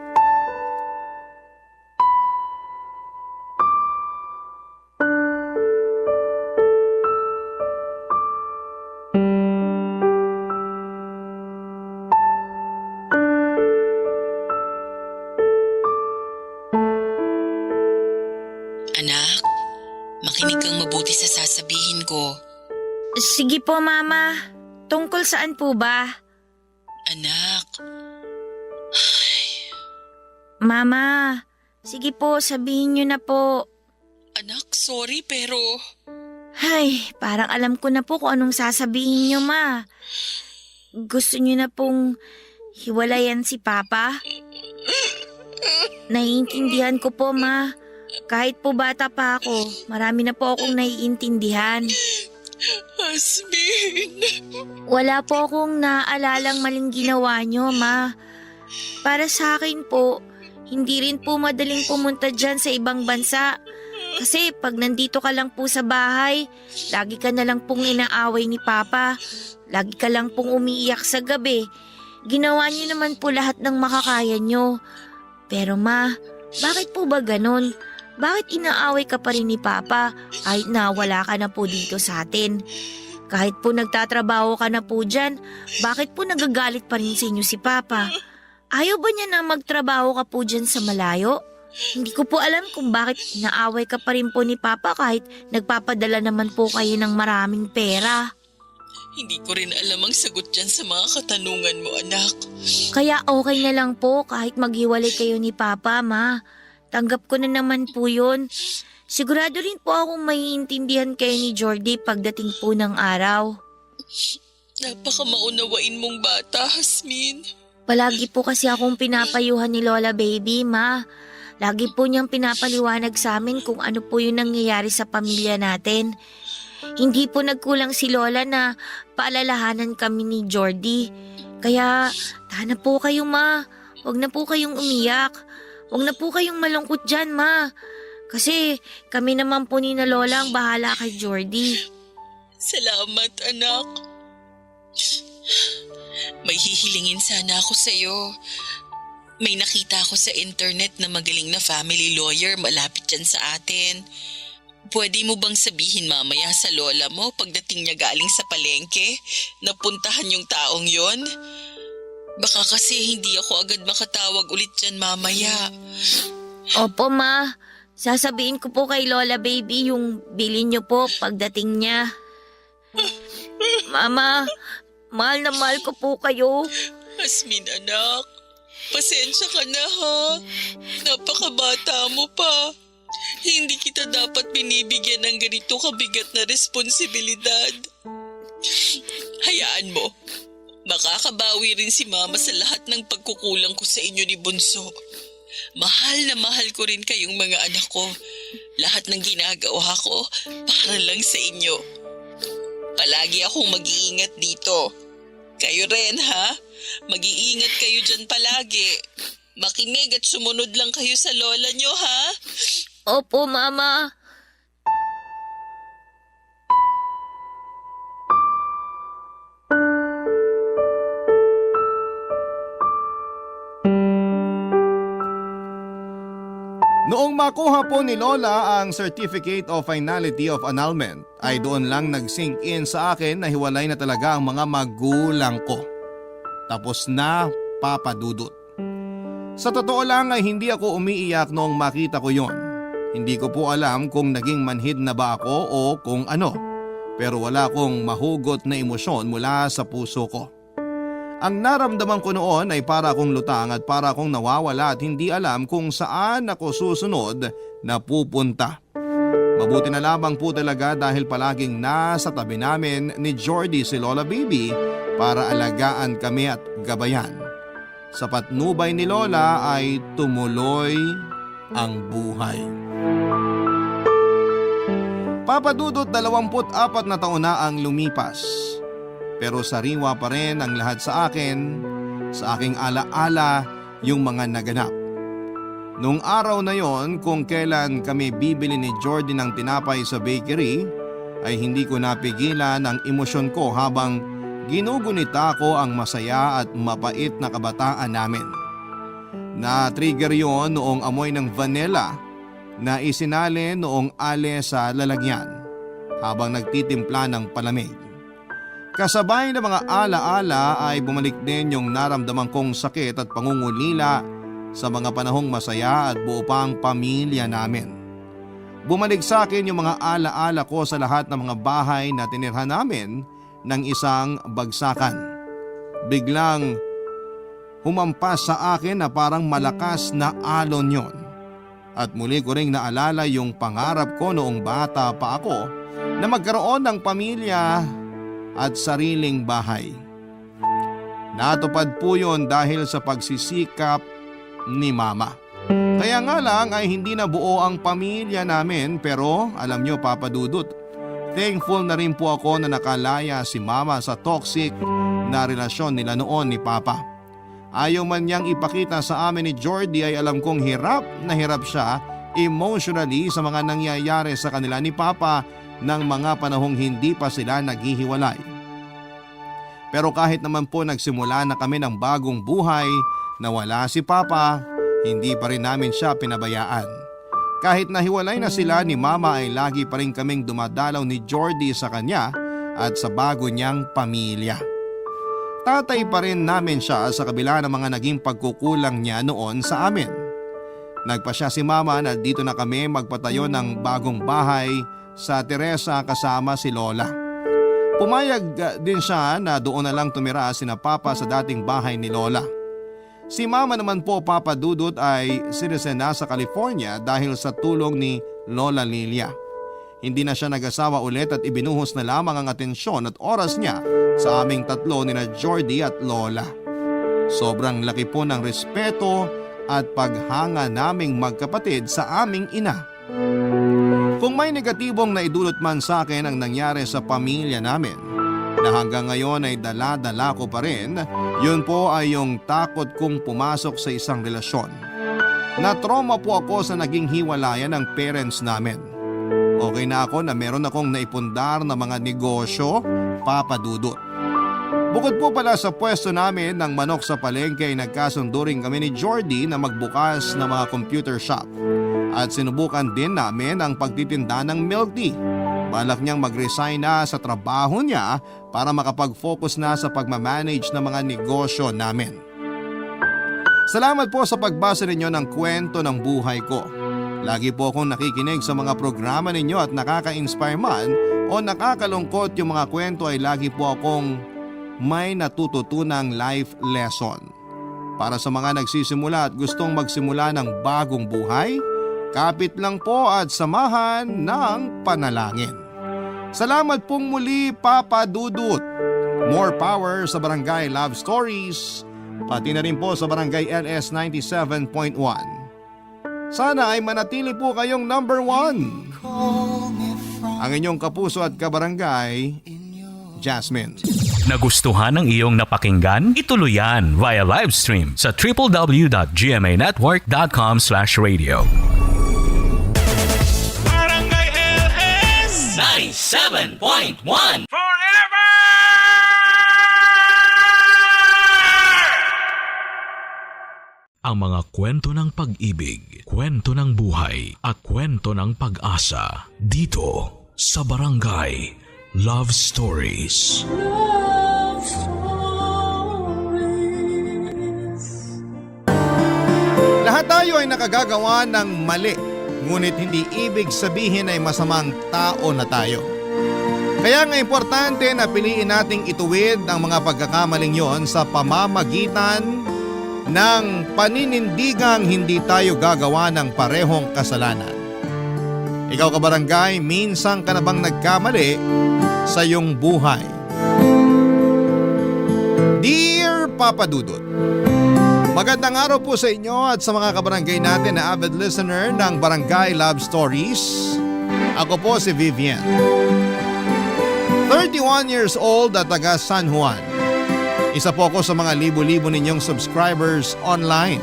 Anak, makinig kang mabuti sa sasabihin ko.
Sige po, Mama. Tungkol saan po ba?
Anak,
Mama, sige po, sabihin niyo na po.
anak, sorry pero...
Ay, parang alam ko na po kung anong sasabihin niyo, Ma. Gusto niyo na pong hiwalayan si Papa? Naiintindihan ko po, Ma. Kahit po bata pa ako, marami na po akong naiintindihan.
Hasmin.
Wala po akong naalalang maling ginawa niyo, Ma. Para sa akin po, hindi rin po madaling pumunta dyan sa ibang bansa. Kasi pag nandito ka lang po sa bahay, lagi ka na lang pong inaaway ni Papa. Lagi ka lang pong umiiyak sa gabi. Ginawa niyo naman po lahat ng makakaya niyo. Pero ma, bakit po ba ganun? Bakit inaaway ka pa rin ni Papa kahit na wala ka na po dito sa atin? Kahit po nagtatrabaho ka na po dyan, bakit po nagagalit pa rin sa inyo si Papa? Ayaw ba niya na magtrabaho ka po dyan sa malayo? Hindi ko po alam kung bakit naaway ka pa rin po ni Papa kahit nagpapadala naman po kayo ng maraming pera.
Hindi ko rin alam ang sagot dyan sa mga katanungan mo, anak.
Kaya okay na lang po kahit maghiwalay kayo ni Papa, Ma. Tanggap ko na naman po yun. Sigurado rin po akong maiintindihan kayo ni Jordy pagdating po ng araw.
Napaka maunawain mong bata, Hasmin.
Palagi po kasi akong pinapayuhan ni Lola Baby, Ma. Lagi po niyang pinapaliwanag sa amin kung ano po yung nangyayari sa pamilya natin. Hindi po nagkulang si Lola na paalalahanan kami ni Jordy. Kaya, tahan na po kayo, Ma. Huwag na po kayong umiyak. Huwag na po kayong malungkot dyan, Ma. Kasi kami naman po ni na Lola ang bahala kay Jordy.
Salamat, anak. May hihilingin sana ako sa'yo. May nakita ako sa internet na magaling na family lawyer malapit dyan sa atin. Pwede mo bang sabihin mamaya sa lola mo pagdating niya galing sa palengke na puntahan yung taong yon? Baka kasi hindi ako agad makatawag ulit dyan mamaya.
Opo, Ma. Sasabihin ko po kay Lola Baby yung bilin niyo po pagdating niya. Mama, mahal na mahal ko po kayo.
Hasmin, anak. Pasensya ka na, ha? Napakabata mo pa. Hindi kita dapat binibigyan ng ganito kabigat na responsibilidad. Hayaan mo. Makakabawi rin si Mama sa lahat ng pagkukulang ko sa inyo ni Bunso. Mahal na mahal ko rin kayong mga anak ko. Lahat ng ginagawa ko para lang sa inyo. Palagi akong mag-iingat dito. Kayo rin, ha? Mag-iingat kayo dyan palagi. Makinig at sumunod lang kayo sa lola nyo, ha?
Opo, Mama.
Noong makuha po ni Lola ang Certificate of Finality of Annulment ay doon lang nag-sink in sa akin na hiwalay na talaga ang mga magulang ko. Tapos na, Papa Dudut. Sa totoo lang ay hindi ako umiiyak noong makita ko yon. Hindi ko po alam kung naging manhid na ba ako o kung ano. Pero wala akong mahugot na emosyon mula sa puso ko. Ang naramdaman ko noon ay para akong lutang at para akong nawawala at hindi alam kung saan ako susunod na pupunta. Mabuti na lamang po talaga dahil palaging nasa tabi namin ni Jordy si Lola Baby para alagaan kami at gabayan. Sa patnubay ni Lola ay tumuloy ang buhay. Papa Dudut, 24 na taon na ang lumipas. Pero sariwa pa rin ang lahat sa akin, sa aking alaala yung mga naganap. Nung araw na yon kung kailan kami bibili ni Jordy ng tinapay sa bakery, ay hindi ko napigilan ang emosyon ko habang ginugunita ko ang masaya at mapait na kabataan namin. Na-trigger yon noong amoy ng vanilla na isinali noong ale sa lalagyan habang nagtitimpla ng palamig. Kasabay ng mga alaala ay bumalik din yung naramdaman kong sakit at pangungulila sa mga panahong masaya at buo pang pamilya namin. Bumalik sa akin yung mga alaala ko sa lahat ng mga bahay na tinirhan namin ng isang bagsakan. Biglang humampas sa akin na parang malakas na alon yon. At muli ko ring naalala yung pangarap ko noong bata pa ako na magkaroon ng pamilya at sariling bahay. Natupad po yun dahil sa pagsisikap ni Mama. Kaya nga lang ay hindi na buo ang pamilya namin pero alam nyo Papa Dudut, thankful na rin po ako na nakalaya si Mama sa toxic na relasyon nila noon ni Papa. Ayaw man niyang ipakita sa amin ni Jordy ay alam kong hirap na hirap siya emotionally sa mga nangyayari sa kanila ni Papa ng mga panahong hindi pa sila naghihiwalay. Pero kahit naman po nagsimula na kami ng bagong buhay na wala si Papa, hindi pa rin namin siya pinabayaan. Kahit nahiwalay na sila ni Mama ay lagi pa rin kaming dumadalaw ni Jordy sa kanya at sa bago niyang pamilya. Tatay pa rin namin siya sa kabila ng mga naging pagkukulang niya noon sa amin. Nagpasya si Mama na dito na kami magpatayo ng bagong bahay sa Teresa kasama si Lola. Pumayag din siya na doon na lang tumira sina Papa sa dating bahay ni Lola. Si Mama naman po, Papa Dudut, ay citizen na sa California dahil sa tulong ni Lola Lilia. Hindi na siya nag-asawa ulit at ibinuhos na lamang ang atensyon at oras niya sa aming tatlo ni na Jordy at Lola. Sobrang laki po ng respeto at paghanga naming magkapatid sa aming ina. Kung may negatibong naidulot man sa akin ang nangyari sa pamilya namin, na hanggang ngayon ay dala-dala ko pa rin, yun po ay yung takot kong pumasok sa isang relasyon. Na-trauma po ako sa naging hiwalayan ng parents namin. Okay na ako na meron akong naipundar na mga negosyo, Papa Dudut. Bukod po pala sa pwesto namin ng manok sa palengke ay nagkasundo rin kami ni Jordy na magbukas ng mga computer shop. At sinubukan din namin ang pagtitinda ng milk tea. Balak niyang mag-resign na sa trabaho niya para makapag-focus na sa pagmamanage ng mga negosyo namin. Salamat po sa pagbasa ninyo ng kwento ng buhay ko. Lagi po akong nakikinig sa mga programa ninyo at nakaka-inspire man o nakakalungkot yung mga kwento ay lagi po akong may natututunang life lesson. Para sa mga nagsisimula at gustong magsimula ng bagong buhay, kapit lang po at samahan ng panalangin. Salamat pong muli, Papa Dudut. More power sa Barangay Love Stories, pati na rin po sa Barangay LS 97.1. Sana ay manatili po kayong number 1. Ang inyong kapuso at kabarangay, Jasmine.
Nagustuhan ng iyong napakinggan? Ituloy yan via live stream sa www.gmanetwork.com/radio.
Barangay LS
97.1
Forever!
Ang mga kwento ng pag-ibig, kwento ng buhay at kwento ng pag-asa dito sa Barangay Love Stories.
Love Stories.
Lahat tayo ay nakagagawa ng mali, ngunit hindi ibig sabihin ay masamang tao na tayo. Kaya nga importante na piliin nating ituwid ang mga pagkakamaling yon sa pamamagitan ng paninindigang hindi tayo gagawa ng parehong kasalanan. Ikaw kabarangay, minsan ka na bang nagkamali sa iyong buhay? Dear Papa Dudut, magandang araw po sa inyo at sa mga kabarangay natin na avid listener ng Barangay Love Stories. Ako po si Vivian, 31 years old at taga San Juan. Isa po ako sa mga libo-libo ninyong subscribers online.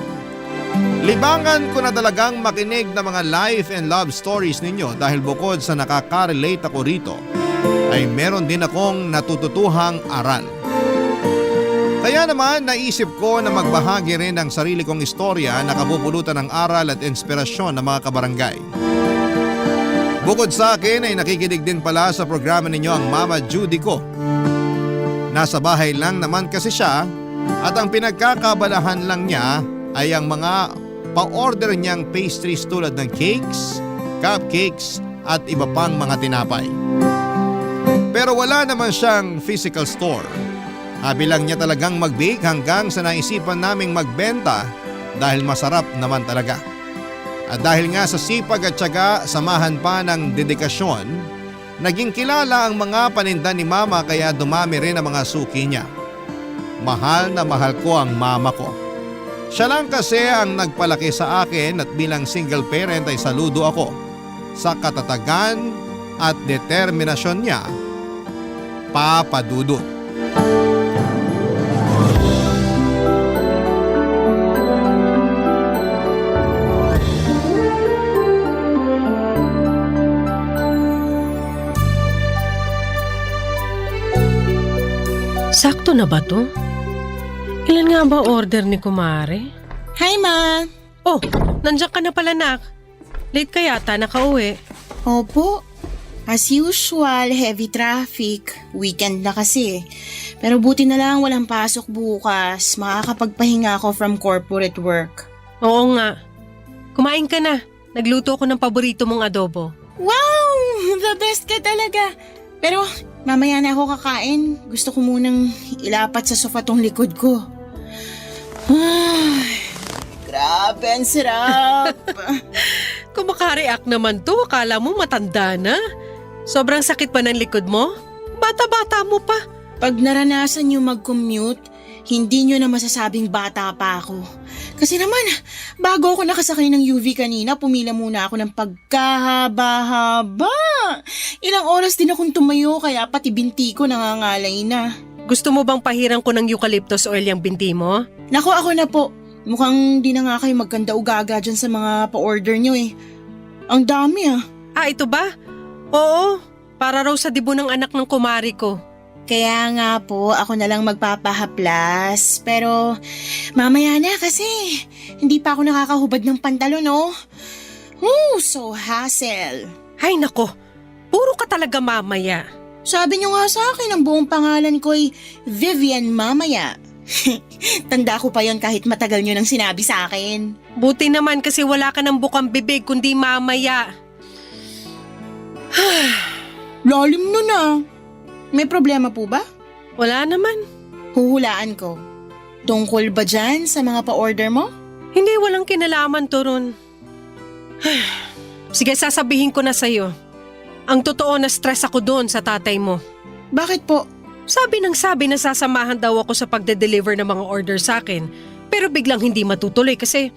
Libangan ko na talagang makinig ng mga life and love stories ninyo dahil bukod sa nakaka-relate ako rito, ay meron din akong natututuhang aral. Kaya naman naisip ko na magbahagi rin ng sarili kong istorya na kapupulutan ng aral at inspirasyon ng mga kabarangay. Bukod sa akin ay nakikinig din pala sa programa ninyo ang Mama Judy ko. Nasa bahay lang naman kasi siya at ang pinagkakabalahan lang niya ay ang mga pa-order niyang pastries tulad ng cakes, cupcakes at iba pang mga tinapay. Pero wala naman siyang physical store. Habi lang niya talagang mag-bake hanggang sa naisipan naming magbenta dahil masarap naman talaga. At dahil nga sa sipag at tiyaga, samahan pa ng dedikasyon, naging kilala ang mga paninda ni Mama kaya dumami rin ang mga suki niya. Mahal na mahal ko ang mama ko. Siya lang kasi ang nagpalaki sa akin at bilang single parent ay saludo ako sa katatagan at determinasyon niya, Papa Dudut.
Sakto na ba to? Ilan nga ba order ni Kumare?
Hi, Ma!
Oh, nandiyan ka na pala, nak. Late ka yata nakauwi.
Opo. As usual, heavy traffic. Weekend na kasi. Pero buti na lang walang pasok bukas. Makakapagpahinga ako from corporate work.
Oo nga. Kumain ka na. Nagluto ko ng paborito mong adobo.
Wow! The best ka talaga! Pero mamaya na ako kakain. Gusto ko munang ilapat sa sofa tong likod ko. Ay, grabe, ang sarap!
Kumaka-react naman to. Akala mo matanda na. Sobrang sakit pa ng likod mo? Bata-bata mo pa.
Pag naranasan niyo mag-commute, hindi niyo na masasabing bata pa ako. Kasi naman, bago ako nakasakay ng UV kanina, pumila muna ako ng pagkahaba-haba. Ilang oras din akong tumayo kaya pati binti ko nangangalay na.
Gusto mo bang pahiran ko ng eucalyptus oil yung binti mo?
Naku, ako na po. Mukhang di na nga kayo magkanda ugaga dyan sa mga pa-order niyo eh. Ang dami ah.
Ah, ito ba? Oo, para raw sa dibo ng anak ng kumari ko.
Kaya nga po, ako na lang magpapahaplas. Pero mamaya na kasi hindi pa ako nakakahubad ng pantalon, oh. So hassle.
Ay nako, puro ka talaga mamaya.
Sabi niyo nga sa akin, ang buong pangalan ko ay Vivian Mamaya. Tanda ko pa yon kahit matagal niyo nang sinabi sa akin.
Buti naman kasi wala ka ng bukang bibig kundi mamaya.
Lalim nun ah. May problema po ba?
Wala naman.
Huhulaan ko. Tungkol ba dyan sa mga pa-order mo?
Hindi, walang kinalaman to ron. Sige, sasabihin ko na sa'yo. Ang totoo na stress ako doon sa tatay mo.
Bakit po?
Sabi na sasamahan daw ako sa pagde-deliver ng mga order sa akin. Pero biglang hindi matutuloy kasi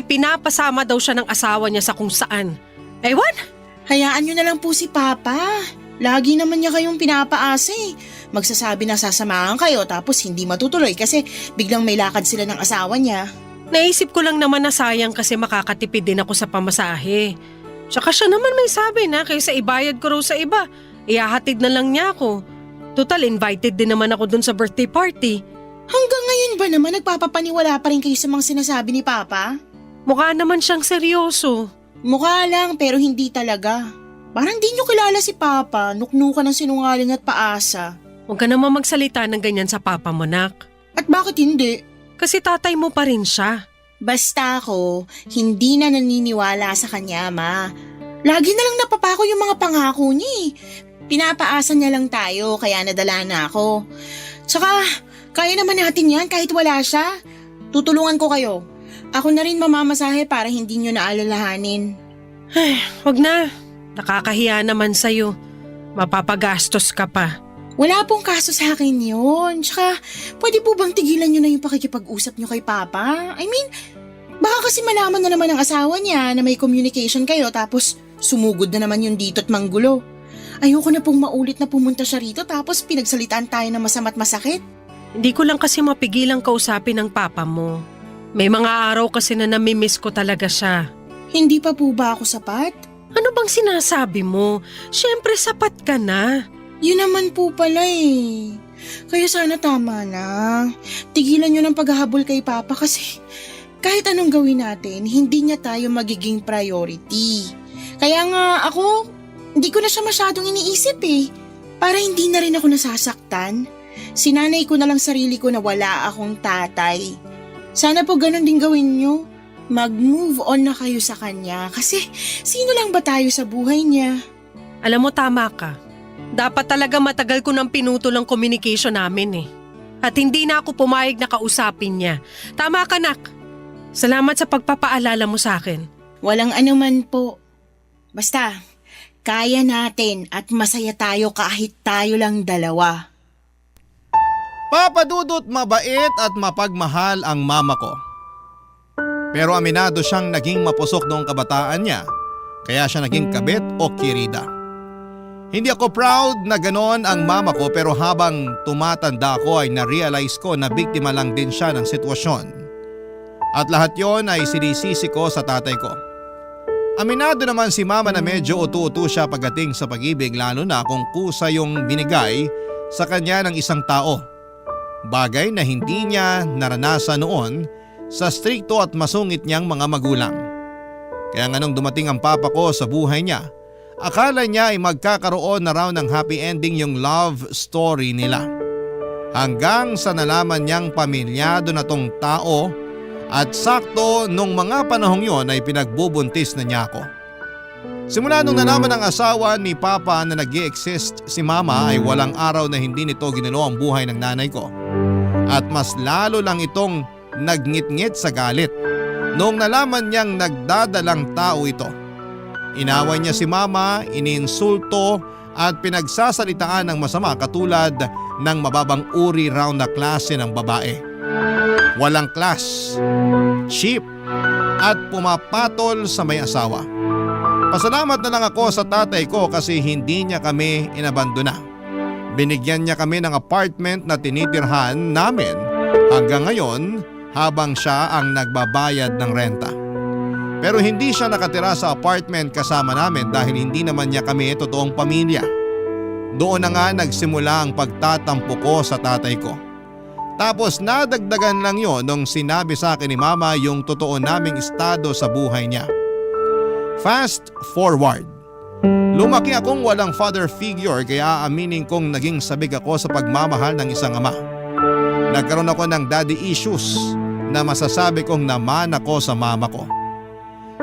pinapasama daw siya ng asawa niya sa kung saan. Ewan?
Hayaan nyo na lang po si Papa. Lagi naman niya kayong pinapaasa eh. Magsasabi na sasamahan kayo tapos hindi matutuloy kasi biglang may lakad sila ng asawa niya.
Naisip ko lang naman na sayang kasi makakatipid din ako sa pamasahe. Tsaka siya naman may sabi na kaysa ibayad ko raw sa iba, ihahatid na lang niya ako. Total, invited din naman ako dun sa birthday party.
Hanggang ngayon ba naman nagpapapaniwala pa rin kayo sa mga sinasabi ni Papa?
Mukha naman siyang seryoso.
Mukha lang pero hindi talaga. Parang di nyo kilala si Papa, nuknukan ng sinungaling at paasa.
Huwag ka naman magsalita ng ganyan sa papa mo, nak.
At bakit hindi?
Kasi tatay mo pa rin siya.
Basta ako, hindi na naniniwala sa kanya, Ma. Lagi na lang napapako yung mga pangako niya eh. Pinapaasa niya lang tayo kaya nadala na ako. Tsaka, kaya naman natin yan kahit wala siya. Tutulungan ko kayo. Ako na rin mamamasahe para hindi nyo naalalahanin.
Ay, wag na. Nakakahiya naman sa'yo. Mapapagastos ka pa.
Wala pong kaso sa akin yun. Tsaka, pwede po bang tigilan nyo na yung pakikipag-usap nyo kay Papa? I mean, baka kasi malaman na naman ng asawa niya na may communication kayo tapos sumugod na naman yung dito at manggulo. Ayoko na pong maulit na pumunta siya rito tapos pinagsalitaan tayo ng masama't masakit.
Hindi ko lang kasi mapigilang kausapin ng papa mo. May mga araw kasi na namimiss ko talaga siya.
Hindi pa po ba ako sapat?
Ano bang sinasabi mo? Siyempre sapat ka na.
Yun naman po pala eh. Kaya sana tama na. Tigilan nyo ng paghahabol kay Papa kasi kahit anong gawin natin, hindi niya tayo magiging priority. Kaya nga ako, hindi ko na siya masyadong iniisip eh. Para hindi na rin ako nasasaktan. Sinanay ko na lang sarili ko na wala akong tatay. Sana po ganun din gawin nyo. Mag-move on na kayo sa kanya kasi sino lang ba tayo sa buhay niya?
Alam mo, tama ka. Dapat talaga matagal ko nang pinutol ang communication namin eh. At hindi na ako pumayag na kausapin niya. Tama ka, nak. Salamat sa pagpapaalala mo sa akin.
Walang anuman po. Basta, kaya natin at masaya tayo kahit tayo lang dalawa.
Papadudot mabait at mapagmahal ang mama ko. Pero aminado siyang naging mapusok noong kabataan niya, kaya siya naging kabit o kirida. Hindi ako proud na ganon ang mama ko pero habang tumatanda ako ay na-realize ko na biktima lang din siya ng sitwasyon. At lahat yon ay sinisisi ko sa tatay ko. Aminado naman si mama na medyo utu-utu siya pagdating sa pag-ibig lalo na kung kusa yung binigay sa kanya ng isang tao. Bagay na hindi niya naranasan noon sa strikto at masungit niyang mga magulang. Kaya nga nung dumating ang papa ko sa buhay niya, akala niya ay magkakaroon na raw ng happy ending yung love story nila. Hanggang sa nalaman niyang pamilyado na tong tao at sakto nung mga panahong yon ay pinagbubuntis na niya ako. Simula nung nalaman ng asawa ni Papa na nag-i-exist si Mama ay walang araw na hindi nito ginulo ang buhay ng nanay ko. At mas lalo lang itong nagngit-ngit sa galit noong nalaman niyang nagdadalang tao ito. Inaway niya si Mama, iniinsulto at pinagsasalitaan ng masama katulad ng mababang uri raw na klase ng babae. Walang class, cheap at pumapatol sa may asawa. Pasalamat na lang ako sa tatay ko kasi hindi niya kami inabandona. Binigyan niya kami ng apartment na tinitirhan namin hanggang ngayon habang siya ang nagbabayad ng renta. Pero hindi siya nakatira sa apartment kasama namin dahil hindi naman niya kami totoong pamilya. Doon na nga nagsimula ang pagtatampo ko sa tatay ko. Tapos nadagdagan lang yon nung sinabi sa akin ni Mama yung totoo naming estado sa buhay niya. Fast forward. Lumaki akong walang father figure kaya aaminin kong naging sabik ako sa pagmamahal ng isang ama. Nagkaroon ako ng daddy issues na masasabi kong naman ako sa mama ko.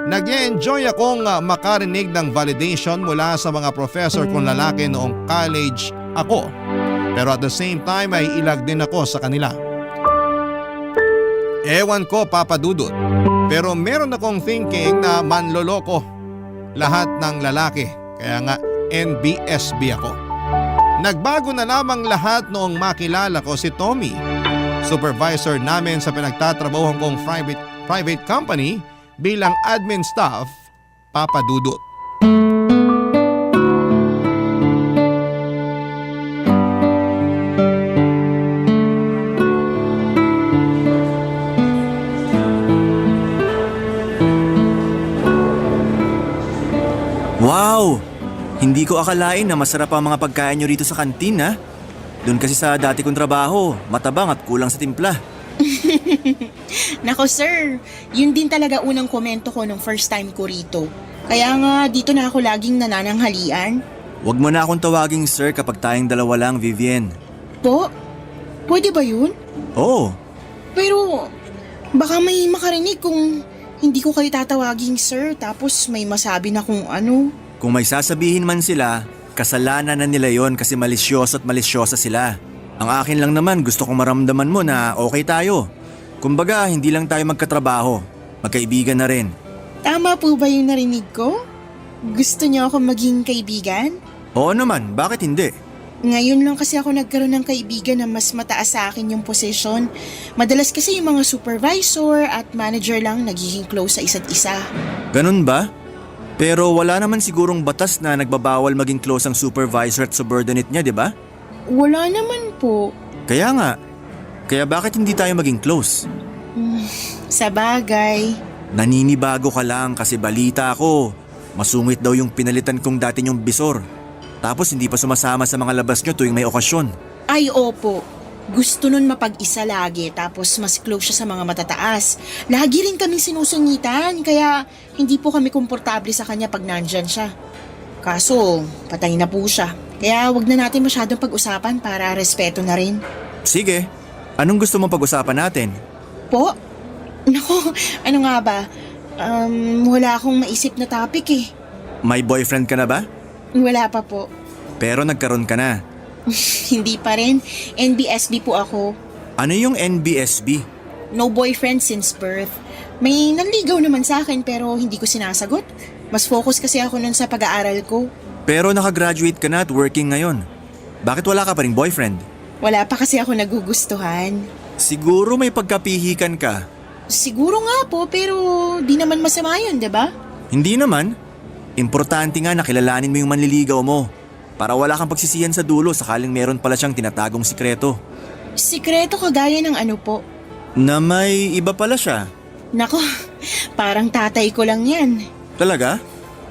Nag-enjoy akong makarinig ng validation mula sa mga professor kong lalaki noong college ako. Pero at the same time ay ilag din ako sa kanila. Ewan ko, Papa Dudut, pero meron akong thinking na manloloko lahat ng lalaki, kaya nga NBSB ako. Nagbago na lamang lahat noong makilala ko si Tommy, supervisor namin sa pinagtatrabahuhan kong private company bilang admin staff, Papa Dudut.
Wow! Hindi ko akalain na masarap ang mga pagkain nyo rito sa kantin ha. Doon kasi sa dati kong trabaho, matabang at kulang sa timpla.
Nako sir, yun din talaga unang komento ko nung first time ko rito. Kaya nga dito na ako laging nanananghalian.
Huwag mo na akong tawaging sir kapag tayong dalawa lang, Vivian.
Po? Pwede ba yun?
Oo.
Pero baka may makarinig kung hindi ko kayo tatawaging sir tapos may masabi na kung ano.
Kung may sasabihin man sila, kasalanan na nila yon kasi malisyoso at malisyosa sila. Ang akin lang naman gusto kong maramdaman mo na okay tayo. Kumbaga hindi lang tayo magkatrabaho, magkaibigan na rin.
Tama po ba yung narinig ko? Gusto niyo ako maging kaibigan?
Oo naman, bakit hindi?
Ngayon lang kasi ako nagkaroon ng kaibigan na mas mataas sa akin yung posisyon. Madalas kasi yung mga supervisor at manager lang nagiging close sa isa't isa.
Ganun ba? Pero wala naman sigurong batas na nagbabawal maging close ang supervisor at subordinate niya, di ba?
Wala naman po.
Kaya nga. Kaya bakit hindi tayo maging close?
Sa bagay.
Naninibago ka lang kasi balita ako. Masungit daw yung pinalitan kong dati niyong bisor. Tapos hindi pa sumasama sa mga labas niyo tuwing may okasyon.
Ay opo. Gusto nun mapag-isa lagi tapos mas close siya sa mga matataas. Lagi rin kaming sinusungitan kaya hindi po kami komportable sa kanya pag nandyan siya. Kaso patay na po siya. Kaya wag na natin masyadong pag-usapan para respeto na rin.
Sige, anong gusto mong pag-usapan natin?
Po? Naku, ano nga ba? Wala akong maisip na topic eh.
May boyfriend ka na ba?
Wala pa po.
Pero nagkaroon ka na.
Hindi pa rin. NBSB po ako.
Ano yung NBSB?
No boyfriend since birth. May nanligaw naman sa akin pero hindi ko sinasagot. Mas focus kasi ako nun sa pag-aaral ko.
Pero nakagraduate ka na at working ngayon. Bakit wala ka pa ring boyfriend?
Wala pa kasi ako nagugustuhan.
Siguro may pagkapihikan ka.
Siguro nga po pero di naman masama yun, diba?
Hindi naman. Importante nga na kilalanin mo yung manliligaw mo. Para wala kang pagsisiyan sa dulo sakaling meron pala siyang tinatagong sikreto.
Sikreto kagaya ng ano po?
Na may iba pala siya.
Nako, parang tatay ko lang yan.
Talaga?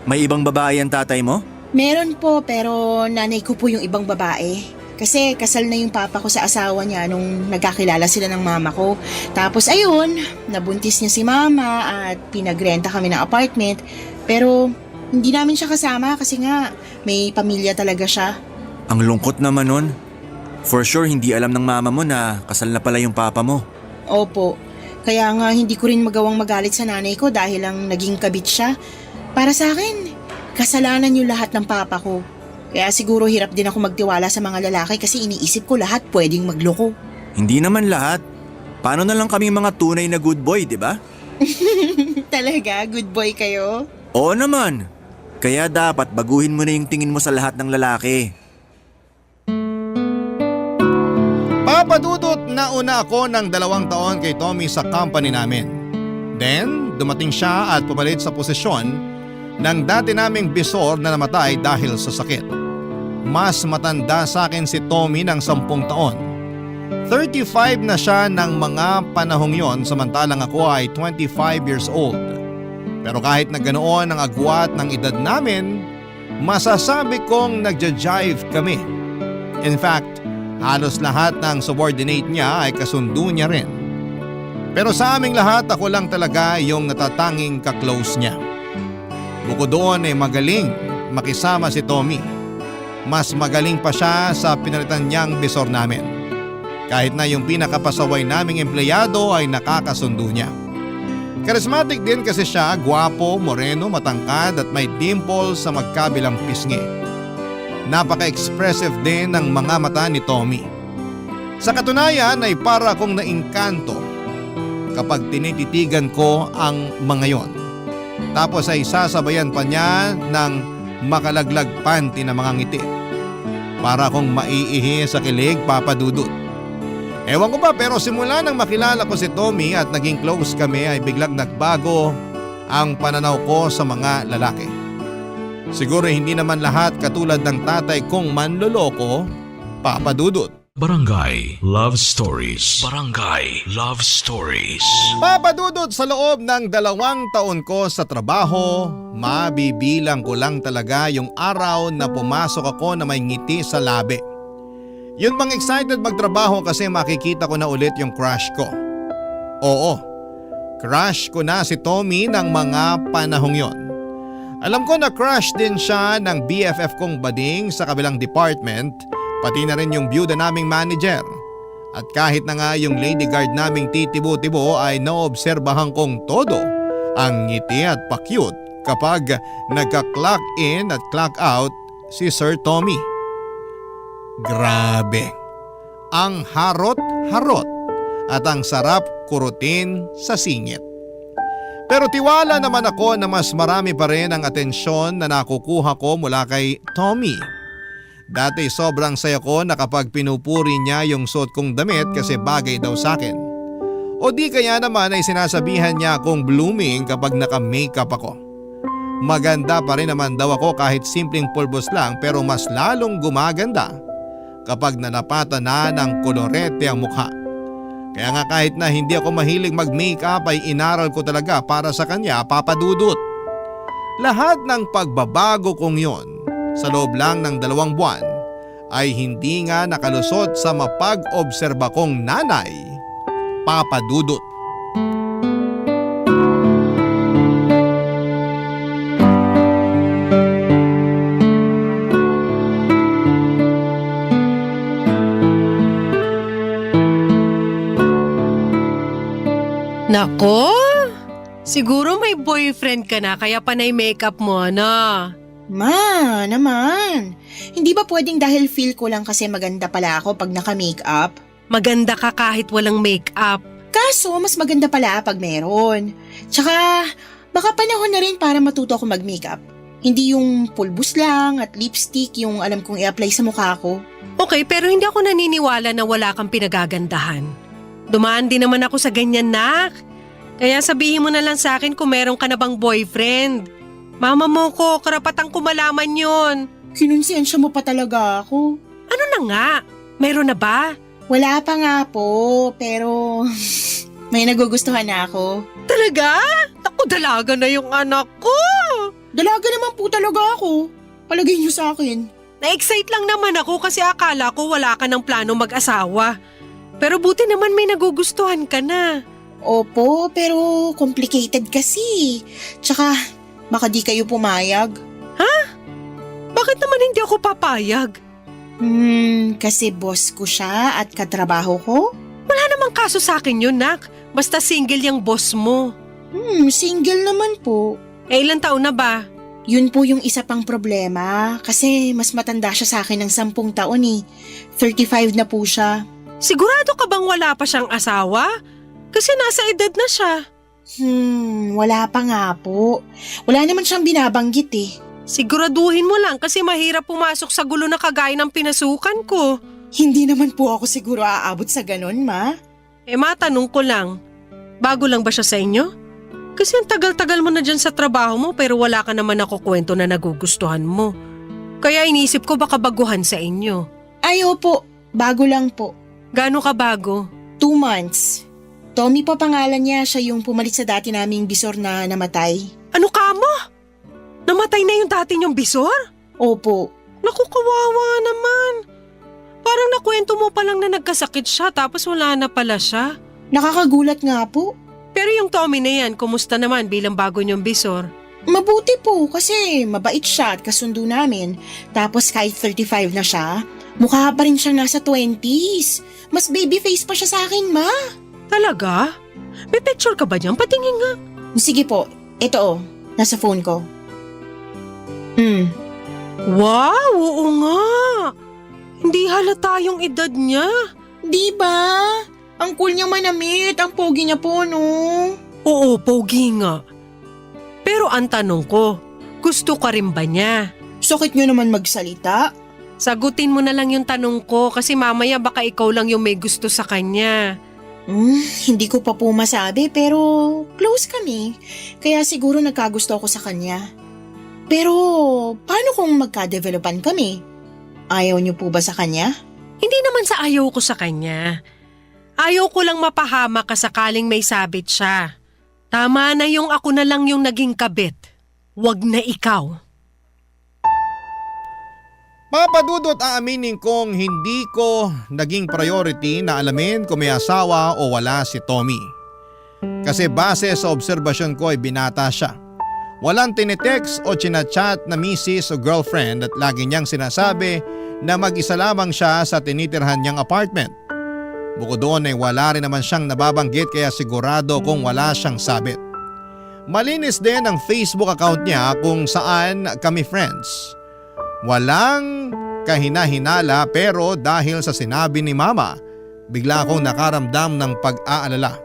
May ibang babae ang tatay mo?
Meron po pero nanay ko po yung ibang babae. Kasi kasal na yung papa ko sa asawa niya nung nagkakilala sila ng mama ko. Tapos ayun, nabuntis niya si mama at pinagrenta kami ng apartment. Pero hindi namin siya kasama kasi nga may pamilya talaga siya.
Ang lungkot naman nun. For sure, hindi alam ng mama mo na kasal na pala yung papa mo.
Opo, kaya nga hindi ko rin magawang magalit sa nanay ko dahil lang naging kabit siya. Para sa akin, kasalanan yung lahat ng papa ko. Kaya siguro hirap din ako magtiwala sa mga lalaki kasi iniisip ko lahat pwedeng magloko.
Hindi naman lahat. Paano na lang kami mga tunay na good boy, di ba?
Talaga? Good boy kayo?
Oo naman. Kaya dapat baguhin mo na yung tingin mo sa lahat ng lalaki.
Papadudot na una ako ng 2 taon kay Tommy sa company namin. Then, dumating siya at pumalit sa posisyon ng dati naming bisor na namatay dahil sa sakit. Mas matanda sa akin si Tommy ng 10 taon. 35 na siya ng mga panahong yon samantalang ako ay 25 years old. Pero kahit na ganoon ang agwat ng edad namin, masasabi kong nagja-jive kami. In fact, halos lahat ng subordinate niya ay kasundo niya rin. Pero sa aming lahat ako lang talaga yung natatanging kaklose niya. Bukod doon ay magaling makisama si Tommy. Mas magaling pa siya sa pinalitan niyang bisor namin. Kahit na yung pinakapasaway naming empleyado ay nakakasundo niya. Charismatic din kasi siya, gwapo, moreno, matangkad at may dimple sa magkabilang pisngi. Napaka-expressive din ng mga mata ni Tommy. Sa katunayan ay para akong naingkanto kapag tinititigan ko ang mga yon. Tapos ay sasabayan pa niya ng makalaglag panty na mga ngiti. Para akong maiihi sa kilig, papadudot. Ewan ko ba pero simula nang makilala ko si Tommy at naging close kami ay biglang nagbago ang pananaw ko sa mga lalaki. Siguro hindi naman lahat katulad ng tatay kong manloloko, papadudot.
Barangay Love Stories. Barangay Love Stories.
Papadudot sa loob ng 2 taon ko sa trabaho, mabibilang ko lang talaga yung araw na pumasok ako na may ngiti sa labi. Yun bang excited magtrabaho kasi makikita ko na ulit yung crush ko. Oo, crush ko na si Tommy ng mga panahong yon. Alam ko na crush din siya ng BFF kong bading sa kabilang department, pati na rin yung byuda naming manager. At kahit na nga yung lady guard naming titibo-tibo ay naobserbahan kong todo ang ngiti at pa-cute kapag nagka-clock in at clock out si Sir Tommy. Grabe, ang harot-harot at ang sarap kurutin sa singit. Pero tiwala naman ako na mas marami pa rin ang atensyon na nakukuha ko mula kay Tommy. Dati sobrang saya ko na kapag pinupuri niya yung suot kong damit kasi bagay daw sa akin. O di kaya naman ay sinasabihan niya akong blooming kapag naka-makeup ako. Maganda pa rin naman daw ako kahit simpleng pulbos lang pero mas lalong gumaganda kapag nanapatan na ng kolorete ang mukha. Kaya nga kahit na hindi ako mahilig mag-makeup ay inaral ko talaga para sa kanya, papadudot. Lahat ng pagbabago kong yon sa loob lang ng 2 buwan ay hindi nga nakalusot sa mapag-obserba kong nanay, papadudot.
Nako, siguro may boyfriend ka na kaya panay makeup mo na.
Ma, naman. Hindi ba pwedeng dahil feel ko lang kasi maganda pala ako pag naka-makeup?
Maganda ka kahit walang makeup.
Kaso, mas maganda pala pag meron. Tsaka, baka panahon na rin para matuto ako mag-makeup. Hindi yung pulbos lang at lipstick yung alam kong i-apply sa mukha ko.
Okay, pero hindi ako naniniwala na wala kang pinagagandahan. Dumaan din naman ako sa ganyan, nak. Kaya sabihin mo na lang sa akin kung meron ka na bang boyfriend. Mama mo ko, karapatan ko malaman yun.
Kinonsensya mo pa talaga ako.
Ano na nga? Meron na ba?
Wala pa nga po, pero may nagugustuhan na ako.
Talaga? Ako, dalaga na yung anak ko.
Dalaga naman po talaga ako. Palagay niyo sa akin.
Na-excite lang naman ako kasi akala ko wala ka ng plano mag-asawa. Pero buti naman may nagugustuhan ka na.
Opo, pero complicated kasi. Tsaka, baka di kayo pumayag.
Bakit naman hindi ako papayag?
Kasi boss ko siya at katrabaho ko.
Wala namang kaso sa akin yun, Nak. Basta single yung boss mo.
Single naman po.
Ilang taon na ba?
Yun po yung isa pang problema. Kasi mas matanda siya sa akin ng 10 taon eh. 35 na po siya.
Sigurado ka bang wala pa siyang asawa? Kasi nasa edad na siya.
Wala pa nga po. Wala naman siyang binabanggit eh.
Siguraduhin mo lang kasi mahirap pumasok sa gulo na kagaya ng pinasukan ko.
Hindi naman po ako siguro aabot sa ganon, ma.
Matanong ko lang, bago lang ba siya sa inyo? Kasi ang tagal-tagal mo na dyan sa trabaho mo pero wala ka naman ako kwento na nagugustuhan mo. Kaya inisip ko baka baguhan sa inyo.
Ay, opo. Bago lang po.
Gaano ka bago?
2 months. Tommy pa pangalan niya, siya yung pumalit sa dati naming bisor na namatay.
Ano ka mo? Namatay na yung dati niyong bisor?
Opo.
Naku, kawawa naman. Parang nakwento mo pa lang na nagkasakit siya tapos wala na pala siya.
Nakakagulat nga po.
Pero yung Tommy na yan, kumusta naman bilang bago niyong bisor?
Mabuti po kasi mabait siya at kasundo namin. Tapos kahit 35 na siya, mukha pa rin siyang nasa 20s. Mas baby face pa siya sa akin, ma.
Talaga? May picture ka ba niyan? Patingin nga.
Sige po, ito nasa phone ko.
Wow, oo nga. Hindi halata yung edad niya.
Di ba? Ang cool niya manamit, ang pogi niya po, no?
Oo, pogi nga. Pero ang tanong ko, gusto ka rin ba niya?
Sakit niyo naman magsalita.
Sagutin mo na lang yung tanong ko kasi mamaya baka ikaw lang yung may gusto sa kanya.
Hindi ko pa po masabi pero close kami. Kaya siguro nagkagusto ako sa kanya. Pero paano kung magka-developan kami? Ayaw niyo po ba sa kanya?
Hindi naman sa ayaw ko sa kanya. Ayaw ko lang mapahama ka sakaling may sabit siya. Tama na yung ako na lang yung naging kabit. Wag na ikaw.
Papadudot, aaminin kong hindi ko naging priority na alamin kung may asawa o wala si Tommy. Kasi base sa obserbasyon ko ay binata siya. Walang tinitext o chinachat na misis o girlfriend at lagi niyang sinasabi na mag-isa lamang siya sa tinitirhan niyang apartment. Bukod doon ay wala rin naman siyang nababanggit kaya sigurado kung wala siyang sabit. Malinis din ang Facebook account niya kung saan kami friends. Walang kahina-hinala pero dahil sa sinabi ni Mama, bigla akong nakaramdam ng pag-aalala.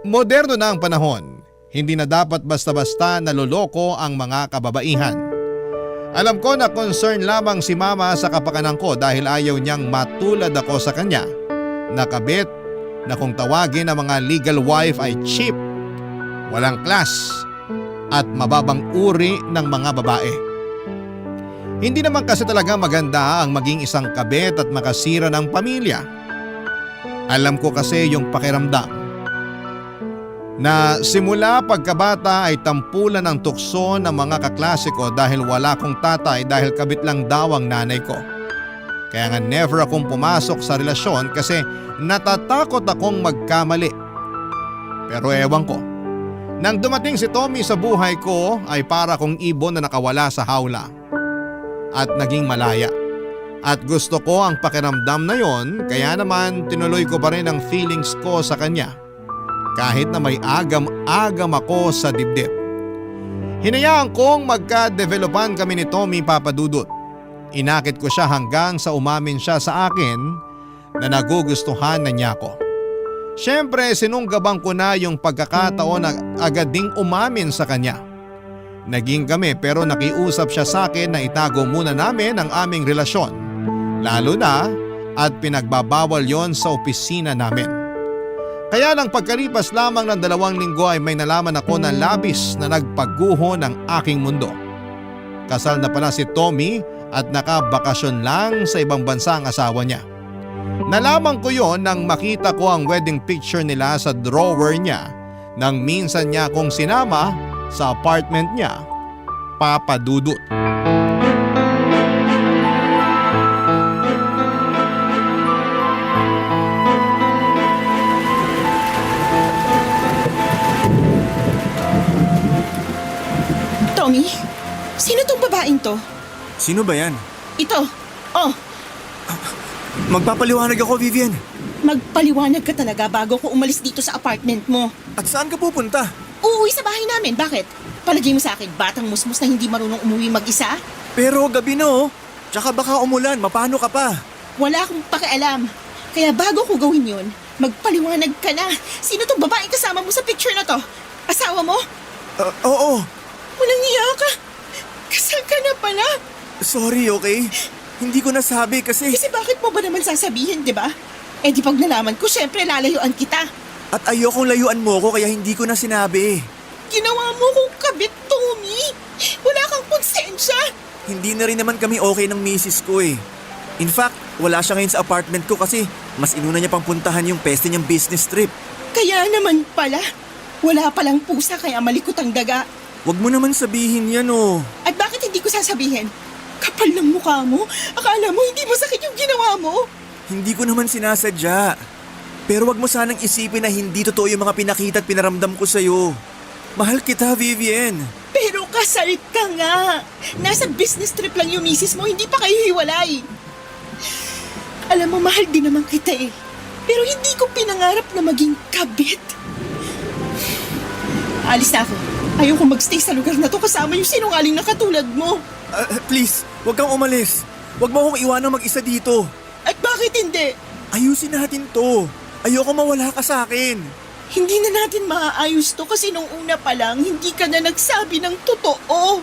Moderno na ang panahon. Hindi na dapat basta-basta naloloko ang mga kababaihan. Alam ko na concern lamang si Mama sa kapakanan ko dahil ayaw niyang matulad ako sa kanya. Nakabit na kung tawagin ang mga legal wife ay cheap, walang class at mababang uri ng mga babae. Hindi naman kasi talaga maganda ang maging isang kabit at makasira ng pamilya. Alam ko kasi yung pakiramdam na simula pagkabata ay tampulan ng tukso ng mga kaklase ko dahil wala kong tatay dahil kabit lang daw ang nanay ko. Kaya nga never akong pumasok sa relasyon kasi natatakot akong magkamali. Pero ewan ko, nang dumating si Tommy sa buhay ko ay para kong ibon na nakawala sa hawla. At naging malaya. At gusto ko ang pakiramdam na yon kaya naman tinuloy ko pa rin ang feelings ko sa kanya. Kahit na may agam-agam ako sa dibdib. Hinayaan kong magka-developan kami ni Tommy, Papadudot. Inakit ko siya hanggang sa umamin siya sa akin na nagugustuhan na niya ako. Siyempre sinunggabang ko na yung pagkakataon na agad ding umamin sa kanya. Naging kami pero nakiusap siya sa akin na itago muna namin ang aming relasyon. Lalo na at pinagbabawal yon sa opisina namin. Kaya lang pagkalipas lamang ng 2 linggo ay may nalaman ako na labis na nagpaguho ng aking mundo. Kasal na pala si Tommy at nakabakasyon lang sa ibang bansa ang asawa niya. Nalaman ko yon nang makita ko ang wedding picture nila sa drawer niya nang minsan niya akong sinama sa apartment niya, Papadudot.
dito.
Sino ba yan?
Ito. Oh,
Magpapaliwanag ako, Vivian.
magpaliwanag ka talaga bago ko umalis dito sa apartment mo.
At saan ka pupunta?
Uuwi sa bahay namin. Bakit? Palagay mo sa akin, batang musmus na hindi marunong umuwi mag-isa?
Pero gabi na oh. Tsaka baka umulan, mapano ka pa?
Wala akong pakialam. Kaya bago ko gawin yun, magpaliwanag ka na. Sino tong babaeng kasama mo sa picture na to? Asawa mo?
Oo.
Walang iya ka. Kasal ka na pala.
Sorry, okay? Hindi ko nasabi kasi...
Kasi bakit mo ba naman sasabihin, di ba? Eh di pag nalaman ko, syempre lalayuan kita.
At ayokong layuan mo ko kaya hindi ko na sinabi.
Ginawa mo kong kabit, Tommy. Wala kang konsensya.
Hindi na rin naman kami okay ng misis ko eh. In fact, wala siya ngayon sa apartment ko kasi mas inuna niya pang puntahan yung peste niyang business trip.
Kaya naman pala. Wala palang pusa kaya malikot ang daga.
Wag mo naman sabihin yan oh.
At bakit hindi ko sasabihin? Kapal ng mukha mo. Akala mo hindi masakit yung ginawa mo.
Hindi ko naman sinasadya. Pero wag mo sanang isipin na hindi totoo yung mga pinakita at pinaramdam ko sa'yo. Mahal kita, Vivian.
Pero kasal ka nga. Nasa business trip lang yung misis mo, hindi pa kayo hiwalay. Alam mo, mahal din naman kita eh. Pero hindi ko pinangarap na maging kabit. Alis na ako. Ayoko magstay sa lugar na to kasama yung sinungaling na katulad mo.
Please, wag kang umalis. Wag mo akong iwanang mag-isa dito.
At bakit hindi?
Ayusin natin to. Ayoko mawala ka sa akin.
Hindi na natin maaayos to kasi nung una pa lang, hindi ka na nagsabi ng totoo.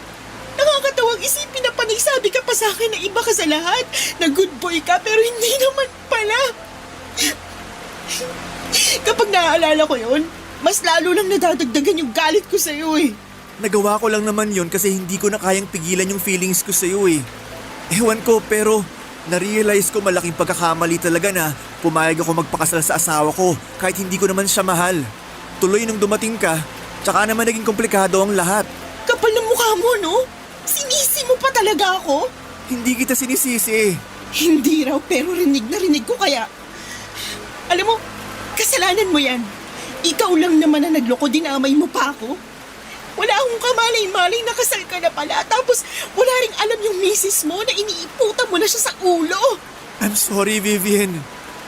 Nakakatawang isipin na panaysabi ka pa sa akin na iba ka sa lahat, na good boy ka pero hindi naman pala. Kapag naaalala ko yun, mas lalo lang nadadagdagan yung galit ko sa'yo eh.
Nagawa ko lang naman yon kasi hindi ko na kayang pigilan yung feelings ko sa'yo eh. Ewan ko pero na-realize ko malaking pagkakamali talaga na pumayag ako magpakasal sa asawa ko kahit hindi ko naman siya mahal. Tuloy nung dumating ka, tsaka naman naging komplikado ang lahat.
Kapal ng mukha mo, no? Sinisi mo pa talaga ako?
Hindi kita sinisisi.
Hindi raw pero rinig na rinig ko kaya. Alam mo, kasalanan mo yan. Ikaw lang naman na nagloko, dinamay mo pa ako. Wala akong kamalay-malay na kasal ka na pala tapos wala ring alam yung misis mo na iniiputan mo na siya sa ulo.
I'm sorry, Vivian.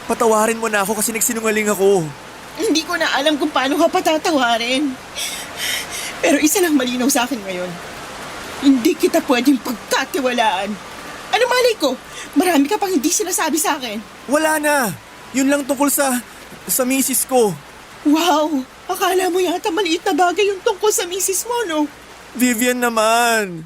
Patawarin mo na ako kasi nagsinungaling ako.
Hindi ko na alam kung paano ka patatawarin. Pero isa lang malinaw sa akin ngayon. Hindi kita pwedeng pagkatiwalaan. Ano malay ko? Marami ka pang hindi sinasabi sa akin.
Wala na. Yun lang tungkol sa misis ko.
Wow! Akala mo yata maliit na bagay yung tungkol sa misis mo, no?
Vivian naman.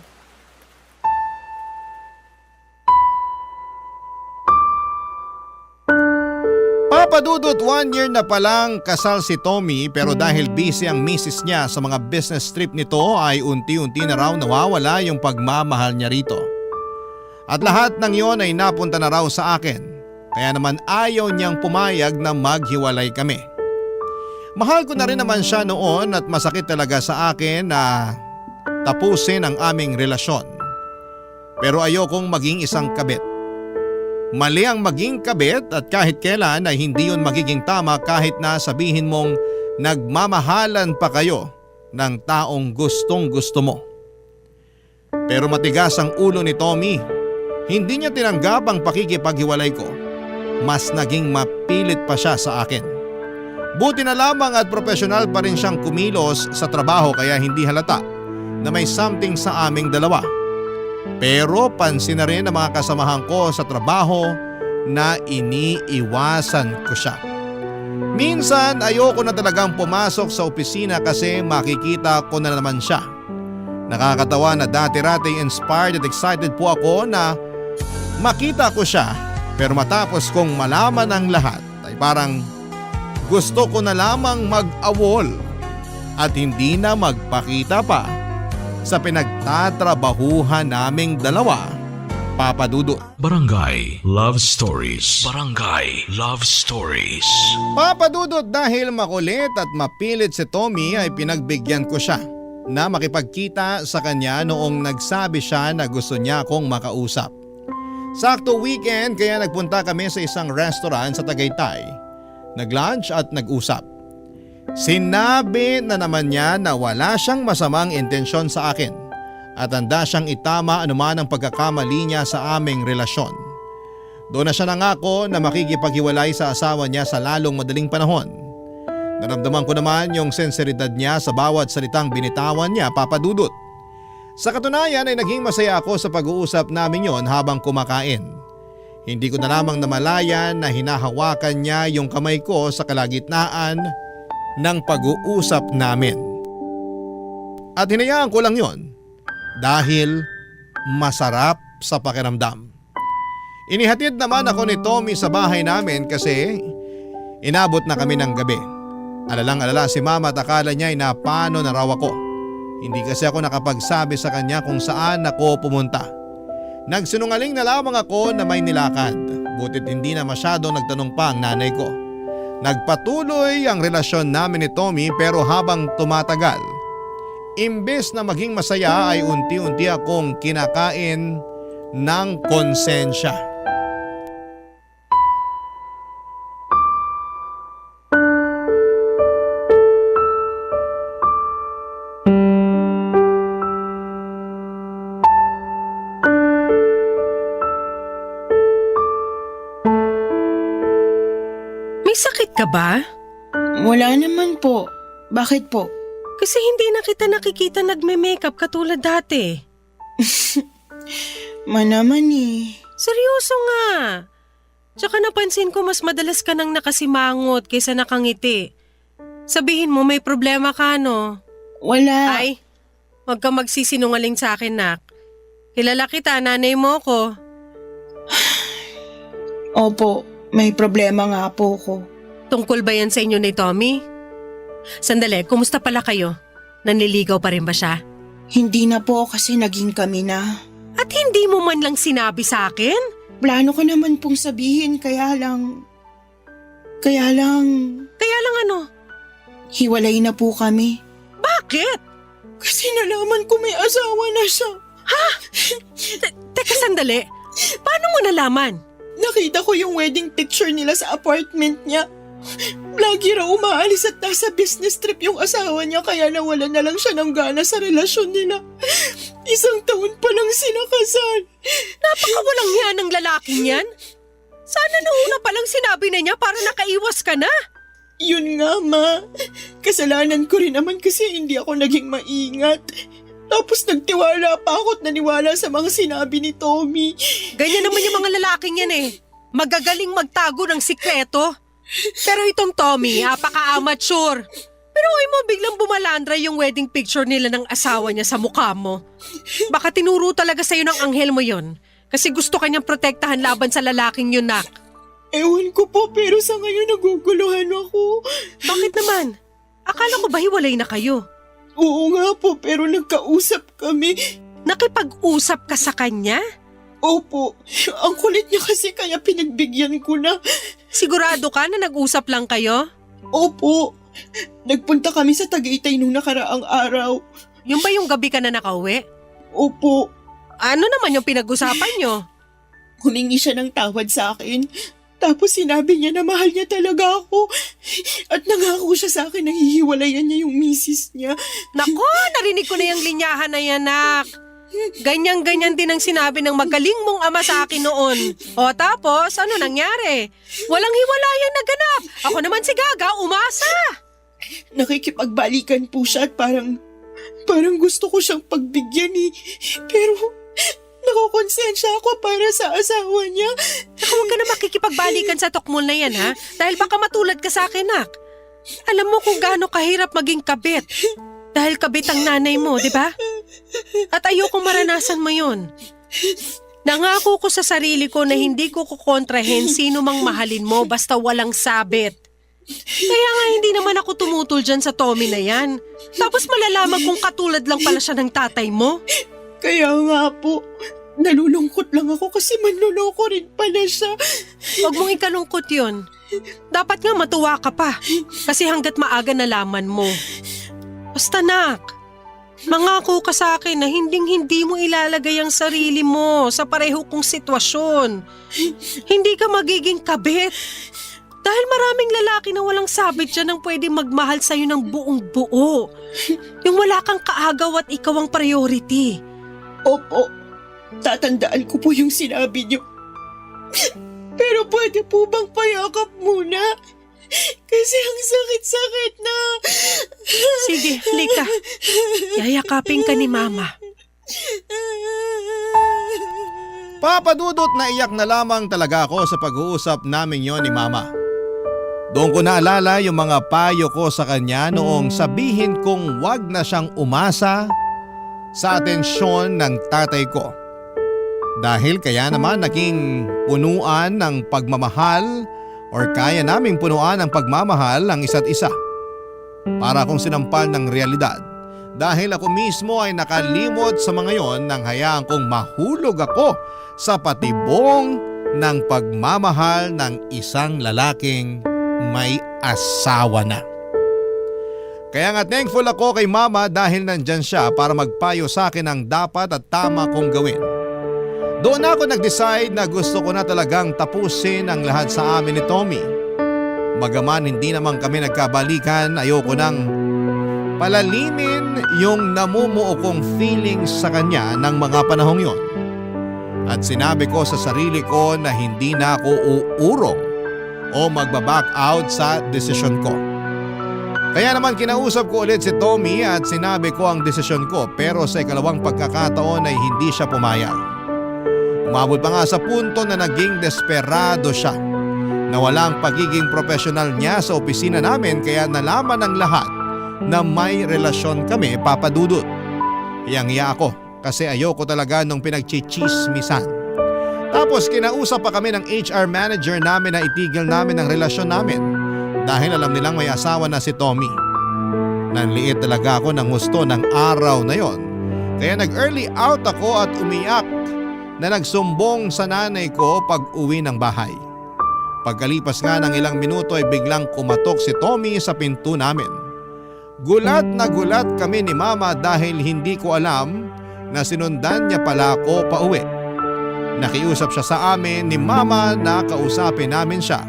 Papadudot 1 year na palang kasal si Tommy pero dahil busy ang misis niya sa mga business trip nito ay unti-unti na raw nawawala yung pagmamahal niya rito. At lahat ng yon ay napunta na raw sa akin. Kaya naman ayaw niyang pumayag na maghiwalay kami. Mahal ko na rin naman siya noon at masakit talaga sa akin na tapusin ang aming relasyon. Pero ayokong maging isang kabit. Mali ang maging kabit at kahit kailan ay hindi yun magiging tama kahit na sabihin mong nagmamahalan pa kayo ng taong gustong gusto mo. Pero matigas ang ulo ni Tommy. Hindi niya tinanggap ang pakikipaghiwalay ko. Mas naging mapilit pa siya sa akin. Buti na lamang at profesional pa rin siyang kumilos sa trabaho kaya hindi halata na may something sa aming dalawa. Pero pansin na rin ng mga kasamahan ko sa trabaho na iniiwasan ko siya. Minsan ayoko na talagang pumasok sa opisina kasi makikita ko na naman siya. Nakakatawa na dati-rati inspired at excited po ako na makita ko siya pero matapos kong malaman ang lahat ay parang gusto ko na lamang mag-awol at hindi na magpakita pa sa pinagtatrabahuhan naming dalawa, Papa Dudut.
Barangay Love Stories. Barangay Love Stories.
Papa Dudut, dahil makulit at mapilit si Tommy ay pinagbigyan ko siya na makipagkita sa kanya noong nagsabi siya na gusto niya akong makausap. Sakto weekend kaya nagpunta kami sa isang restaurant sa Tagaytay. Nag-lunch at nag-usap. Sinabi na naman niya na wala siyang masamang intensyon sa akin at handa siyang itama anuman ang pagkakamali niya sa aming relasyon. Doon na siya nangako na makikipaghiwalay sa asawa niya sa lalong madaling panahon. Naramdaman ko naman yung sinseridad niya sa bawat salitang binitawan niya, Papa Dudut. Sa katunayan ay naging masaya ako sa pag-uusap namin yon habang kumakain. Hindi ko na lamang namalayan na hinahawakan niya yung kamay ko sa kalagitnaan ng pag-uusap namin. At hinayaan ko lang yon dahil masarap sa pakiramdam. Inihatid naman ako ni Tommy sa bahay namin kasi inabot na kami ng gabi. Alalang-alala si Mama at akala niya ay napano na raw ako. Hindi kasi ako nakapagsabi sa kanya kung saan ako pumunta. Nagsinungaling na lamang ako na may nilakad. Butit hindi na masyadong nagtanong pa ang nanay ko. Nagpatuloy ang relasyon namin ni Tommy pero habang tumatagal, imbes na maging masaya ay unti-unti akong kinakain ng konsensya.
May sakit ka ba?
Wala naman po. Bakit po?
Kasi hindi na kita nakikita nagme-makeup katulad dati.
Manaman eh.
Seryoso nga. Tsaka napansin ko mas madalas ka nang nakasimangot kaysa nakangiti. Sabihin mo may problema ka, no?
Wala.
Ay, huwag ka magsisinungaling sa akin, nak. Kilala kita, nanay mo ko.
Opo, may problema nga po ko.
Tungkol ba yan sa inyo ni Tommy? Sandali, kumusta pala kayo? Nanliligaw pa rin ba siya?
Hindi na po kasi naging kami na.
At hindi mo man lang sinabi sa akin?
Plano ko naman pong sabihin kaya lang... Kaya lang
ano?
Hiwalay na po kami.
Bakit?
Kasi nalaman ko may asawa na siya.
Ha? Teka sandali, paano mo nalaman?
Nakita ko yung wedding picture nila sa apartment niya. Lagi raw umaalis at nasa business trip yung asawa niya kaya nawala na lang siya ng gana sa relasyon nila. 1 taon pa lang sila kasal.
Napakawalang hiya ng lalaking yan. Sana noong una palang sinabi na niya para nakaiwas ka na.
Yun nga, Ma. Kasalanan ko rin naman kasi hindi ako naging maingat. Tapos nagtiwala pa ako at naniwala sa mga sinabi ni Tommy.
Ganyan naman yung mga lalaking yan eh. Magagaling magtago ng sikreto. Pero itong Tommy, apaka-amateur. Pero ay mo biglang bumalandra yung wedding picture nila ng asawa niya sa mukha mo. Baka tinuro talaga sa'yo ng anghel mo yon. Kasi gusto kanyang protektahan laban sa lalaking yun, nak.
Ewan ko po pero sa ngayon naguguluhan ako.
Bakit naman? Akala ko ba hiwalay na kayo?
Oo nga po pero nagkausap kami.
Nakipag-usap ka sa kanya?
Opo, ang kulit niya kasi kaya pinagbigyan ko na.
Sigurado ka na nag-usap lang kayo?
Opo, nagpunta kami sa Tagaytay nung nakaraang araw.
Yung ba yung gabi ka na nakauwi?
Opo.
Ano naman yung pinag-usapan nyo?
Humingi siya ng tawad sa akin. Tapos sinabi niya na mahal niya talaga ako. At nangako siya sa akin na hihiwalayan niya yung misis niya.
Nako, narinig ko na yung linyahan na yan, nak. Ganyan-ganyan din ang sinabi ng magaling mong ama sa akin noon. O tapos, ano nangyari? Walang hiwalayan na ganap. Ako naman si Gaga, umasa.
Nakikipagbalikan po siya at parang gusto ko siyang pagbigyan eh. Pero nakokonsensya ako para sa asawa niya.
Huwag ka na makikipagbalikan sa tokmol na yan, ha? Dahil baka matulad ka sa akin, nak. Alam mo kung gaano kahirap maging kabit. Dahil kabit ang nanay mo, di ba? At ayokong maranasan mo yun. Nangako ko sa sarili ko na hindi ko kukontrahin sino mang mahalin mo basta walang sabit. Kaya nga hindi naman ako tumutol dyan sa Tommy na yan. Tapos malalaman kung katulad lang pala siya ng tatay mo.
Kaya nga po, nalulungkot lang ako kasi manluloko rin pala siya.
Huwag mong ikalungkot yun. Dapat nga matuwa ka pa kasi hanggat maaga nalaman mo. Basta nak, mangako ka sa akin na hindi mo ilalagay ang sarili mo sa pareho kong sitwasyon. Hindi ka magiging kabit. Dahil maraming lalaki na walang sabit dyan ang pwede magmahal sa'yo ng buong buo. Yung wala kang kaagaw at ikaw ang priority.
Opo, tatandaan ko po yung sinabi niyo. Pero pwede po bang payakap muna? Kasi ang sakit-sakit na.
Sige, halika. Yayakapin ka ni Mama.
Papa Dudut, naiyak na lamang talaga ako sa pag-uusap namin yon ni Mama. Doon ko naalala yung mga payo ko sa kanya noong sabihin kong wag na siyang umasa sa atensyon ng tatay ko. Dahil kaya naman naging punuan ng pagmamahal or kaya naming punuan ng pagmamahal ang isa't isa. Para akong sinampal ng realidad dahil ako mismo ay nakalimot sa mga yon nang hayaan kong mahulog ako sa patibong ng pagmamahal ng isang lalaking may asawa na. Kaya nga thankful ako kay Mama dahil nandyan siya para magpayo sa akin ang dapat at tama kong gawin. Doon ako nag-decide na gusto ko na talagang tapusin ang lahat sa amin ni Tommy. Bagaman hindi naman kami nagkabalikan, ayoko nang palalimin yung namumuo kong feelings sa kanya ng mga panahong yon. At sinabi ko sa sarili ko na hindi na ako uurong o magbaback out sa desisyon ko. Kaya naman kinausap ko ulit si Tommy at sinabi ko ang desisyon ko, pero sa ikalawang pagkakataon ay hindi siya pumayag. Umabot pa nga sa punto na naging desperado siya na walang pagiging profesional niya sa opisina namin, kaya nalaman ng lahat na may relasyon kami, Papa Dudut. Iyang-iya ako kasi ayoko talaga nung pinagchichismisan. Tapos kinausap pa kami ng HR manager namin na itigil namin ang relasyon namin dahil alam nilang may asawa na si Tommy. Nanliit talaga ako ng gusto ng araw na yon, kaya nag-early out ako at umiyak na nagsumbong sa nanay ko pag uwi ng bahay. Pagkalipas nga ng ilang minuto ay biglang kumatok si Tommy sa pinto namin. Gulat na gulat kami ni Mama dahil hindi ko alam na sinundan niya pala ako pauwi. Nakiusap siya sa amin ni Mama na kausapin namin siya,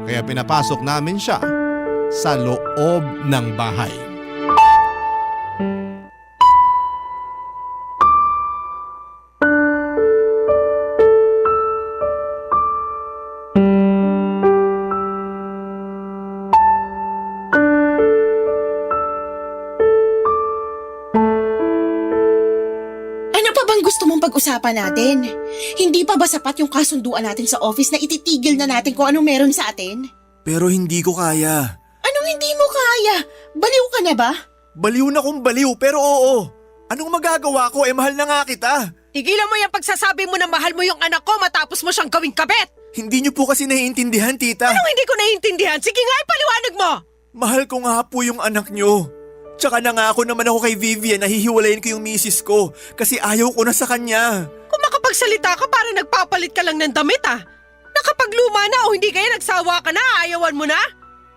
kaya pinapasok namin siya sa loob ng bahay.
Pag-usapan natin. Hindi pa ba sapat yung kasunduan natin sa office na ititigil na natin kung anong meron sa atin?
Pero hindi ko kaya.
Anong hindi mo kaya? Baliw ka na ba?
Baliw na kung baliw, pero oo. Anong magagawa ko? Mahal na nga kita.
Tigilan mo yung pagsasabi mo na mahal mo yung anak ko matapos mo siyang gawing kabit.
Hindi niyo po kasi naiintindihan, tita.
Anong hindi ko naiintindihan? Sige nga, ipaliwanag mo.
Mahal ko nga po yung anak niyo. Tsaka nangako naman ako kay Vivian na hihiwalayin ko yung misis ko kasi ayaw ko na sa kanya.
Kung makapagsalita ka, parang nagpapalit ka lang ng damit ah. Nakapagluma na o hindi kaya nagsawa ka na, ayawan mo na?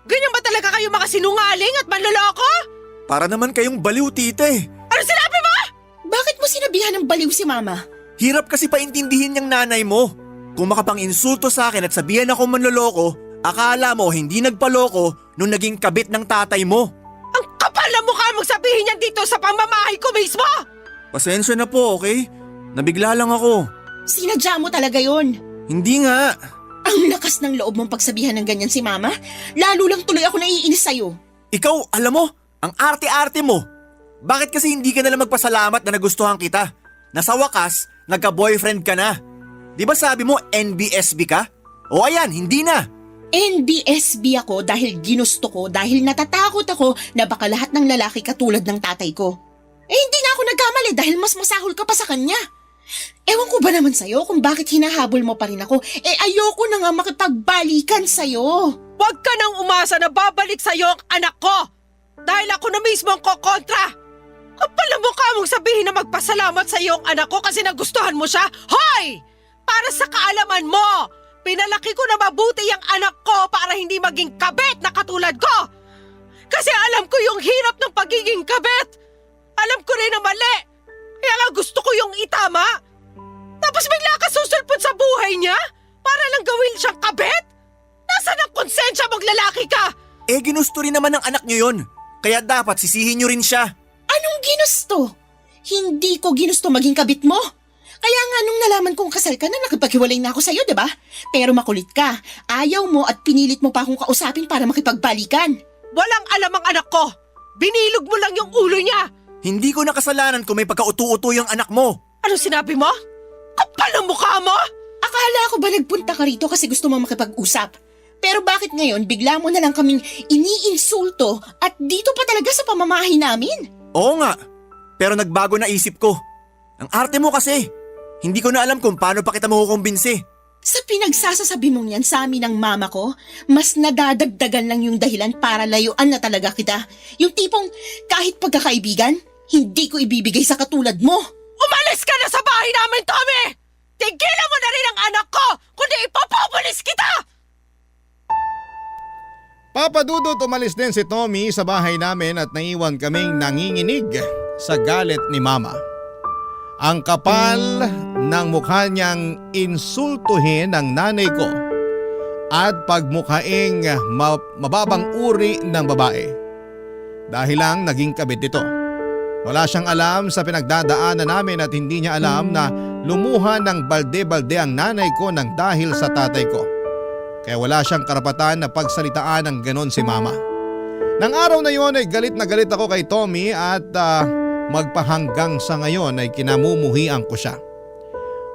Ganyan ba talaga kayo makasinungaling at manloloko?
Para naman kayong baliw, tite.
Ano sinabi mo?
Bakit mo sinabihan ng baliw si Mama?
Hirap kasi paintindihin niyang nanay mo. Kung makapang-insulto sa akin at sabihan ako manloloko, akala mo hindi nagpaloko nung naging kabit ng tatay mo.
Ang kapal na mukha mong sabihin yan dito sa pamamahay ko mismo!
Pasensya na po, okay? Nabigla lang ako.
Sinadya mo talaga yon.
Hindi nga.
Ang lakas ng loob mong pagsabihan ng ganyan si Mama. Lalo lang tuloy ako naiinis sa'yo.
Ikaw, alam mo, ang arte-arte mo. Bakit kasi hindi ka nalang magpasalamat na nagustuhan kita? Na sa wakas, nagka-boyfriend ka na. Di ba sabi mo NBSB ka? O ayan, hindi na.
NBSB ako dahil ginusto ko, dahil natatakot ako na baka lahat ng lalaki katulad ng tatay ko. Hindi na ako nagkamali dahil mas masahol ka pa sa kanya. Ewan ko ba naman sa'yo kung bakit hinahabol mo pa rin ako? Ayoko na nga makipagbalikan sa'yo.
Huwag ka nang umasa na babalik sa'yo ang anak ko! Dahil ako na mismo ang kokontra! Kapal na mukha mong sabihin na magpasalamat sa'yo ang anak ko kasi nagustuhan mo siya? Hoy! Para sa kaalaman mo! Pinalaki ko na mabuti ang anak ko para hindi maging kabit na katulad ko! Kasi alam ko yung hirap ng pagiging kabit! Alam ko rin na mali! Kaya nga gusto ko yung itama! Tapos bigla ka susulpot sa buhay niya? Para lang gawin siyang kabit? Nasaan ang konsensya mong lalaki ka?
Ginusto rin naman ng anak niyo yun. Kaya dapat sisihin niyo rin siya.
Anong ginusto? Hindi ko ginusto maging kabit mo. Kaya nga nung nalaman kong kasal ka na, nakipaghiwalay na ako sa'yo, di ba? Pero makulit ka. Ayaw mo at pinilit mo pa akong kausapin para makipagbalikan.
Walang alam ang anak ko! Binilog mo lang yung ulo niya!
Hindi ko nakasalanan kung may pagka-utu-utu yung anak mo.
Ano sinabi mo? Kapal ang mukha mo!
Akala ko ba nagpunta ka rito kasi gusto mo makipag-usap? Pero bakit ngayon bigla mo na lang kaming iniinsulto at dito pa talaga sa pamamahay namin?
Oo nga, pero nagbago na isip ko. Ang arte mo kasi. Hindi ko na alam kung paano pa kita makukumbinsi.
Sa pinagsasasabi mong yan sa amin ng mama ko, mas nadadagdagan lang yung dahilan para layuan na talaga kita. Yung tipong kahit pagkakaibigan, hindi ko ibibigay sa katulad mo.
Umalis ka na sa bahay namin, Tommy! Tigilan mo na rin ang anak ko, kundi ipapapulis kita!
Papa Dudut, umalis din si Tommy sa bahay namin at naiwan kaming nanginginig sa galit ni Mama. Ang kapal ng mukha niyang insultuhin ang nanay ko at pagmukhaing mababang uri ng babae. Dahil lang naging kabit ito. Wala siyang alam sa pinagdadaanan namin at hindi niya alam na lumuha ng balde-balde ang nanay ko nang dahil sa tatay ko. Kaya wala siyang karapatan na pagsalitaan ng ganon si Mama. Nang araw na yon ay galit na galit ako kay Tommy at magpahanggang sa ngayon ay kinamumuhian ko siya.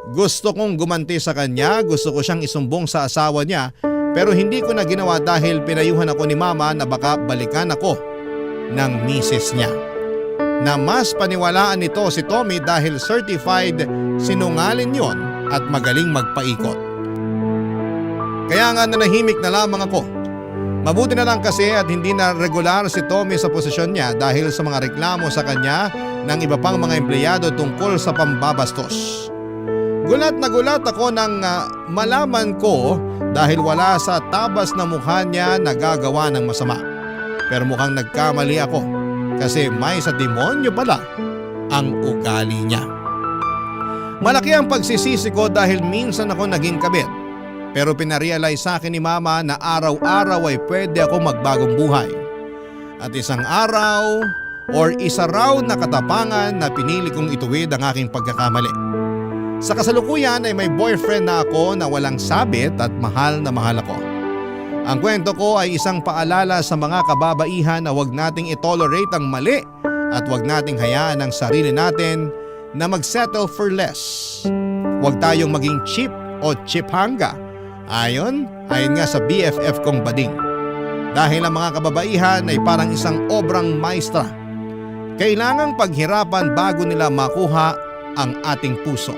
Gusto kong gumanti sa kanya, gusto ko siyang isumbong sa asawa niya pero hindi ko na ginawa dahil pinayuhan ako ni Mama na baka balikan ako ng misis niya. Na mas paniwalaan nito si Tommy dahil certified sinungaling yon at magaling magpaikot. Kaya nga nanahimik na lamang ako. Mabuti na lang kasi at hindi na regular si Tommy sa posisyon niya dahil sa mga reklamo sa kanya ng iba pang mga empleyado tungkol sa pambabastos. Gulat na gulat ako nang malaman ko dahil wala sa tabas na mukha niya nagagawa ng masama. Pero mukhang nagkamali ako kasi may sa demonyo pala ang ugali niya. Malaki ang pagsisisi ko dahil minsan ako naging kabit. Pero pinarealize sa akin ni Mama na araw-araw ay pwede ako magbagong buhay. At isang araw or isa raw na katapangan na pinili kong ituwid ang aking pagkakamali. Sa kasalukuyan ay may boyfriend na ako na walang sabit at mahal na mahal ako. Ang kwento ko ay isang paalala sa mga kababaihan na huwag nating itolerate ang mali at huwag nating hayaan ang sarili natin na mag-settle for less. Huwag tayong maging cheap o chiphanga. Ayon nga sa BFF kong bading. Dahil ang mga kababaihan ay parang isang obrang maestra. Kailangang paghirapan bago nila makuha ang ating puso.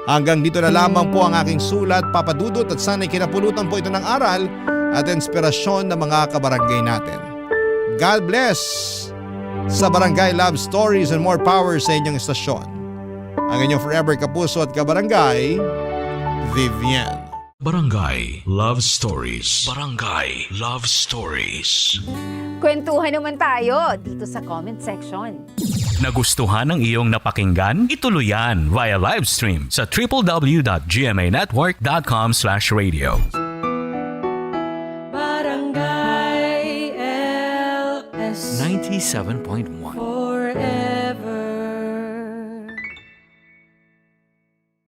Hanggang dito na lamang po ang aking sulat, Papa Dudut, at sana'y kinapulutan po ito ng aral at inspirasyon ng mga kabarangay natin. God bless sa Barangay Love Stories and more power sa inyong estasyon. Ang inyong forever kapuso at kabarangay, Vivian.
Barangay Love Stories. Barangay Love Stories.
Kwentuhan naman tayo dito sa comment section.
Nagustuhan ng iyong napakinggan? Ituloy yan via live stream sa www.gmanetwork.com/radio.
Barangay LS
97.1
forever.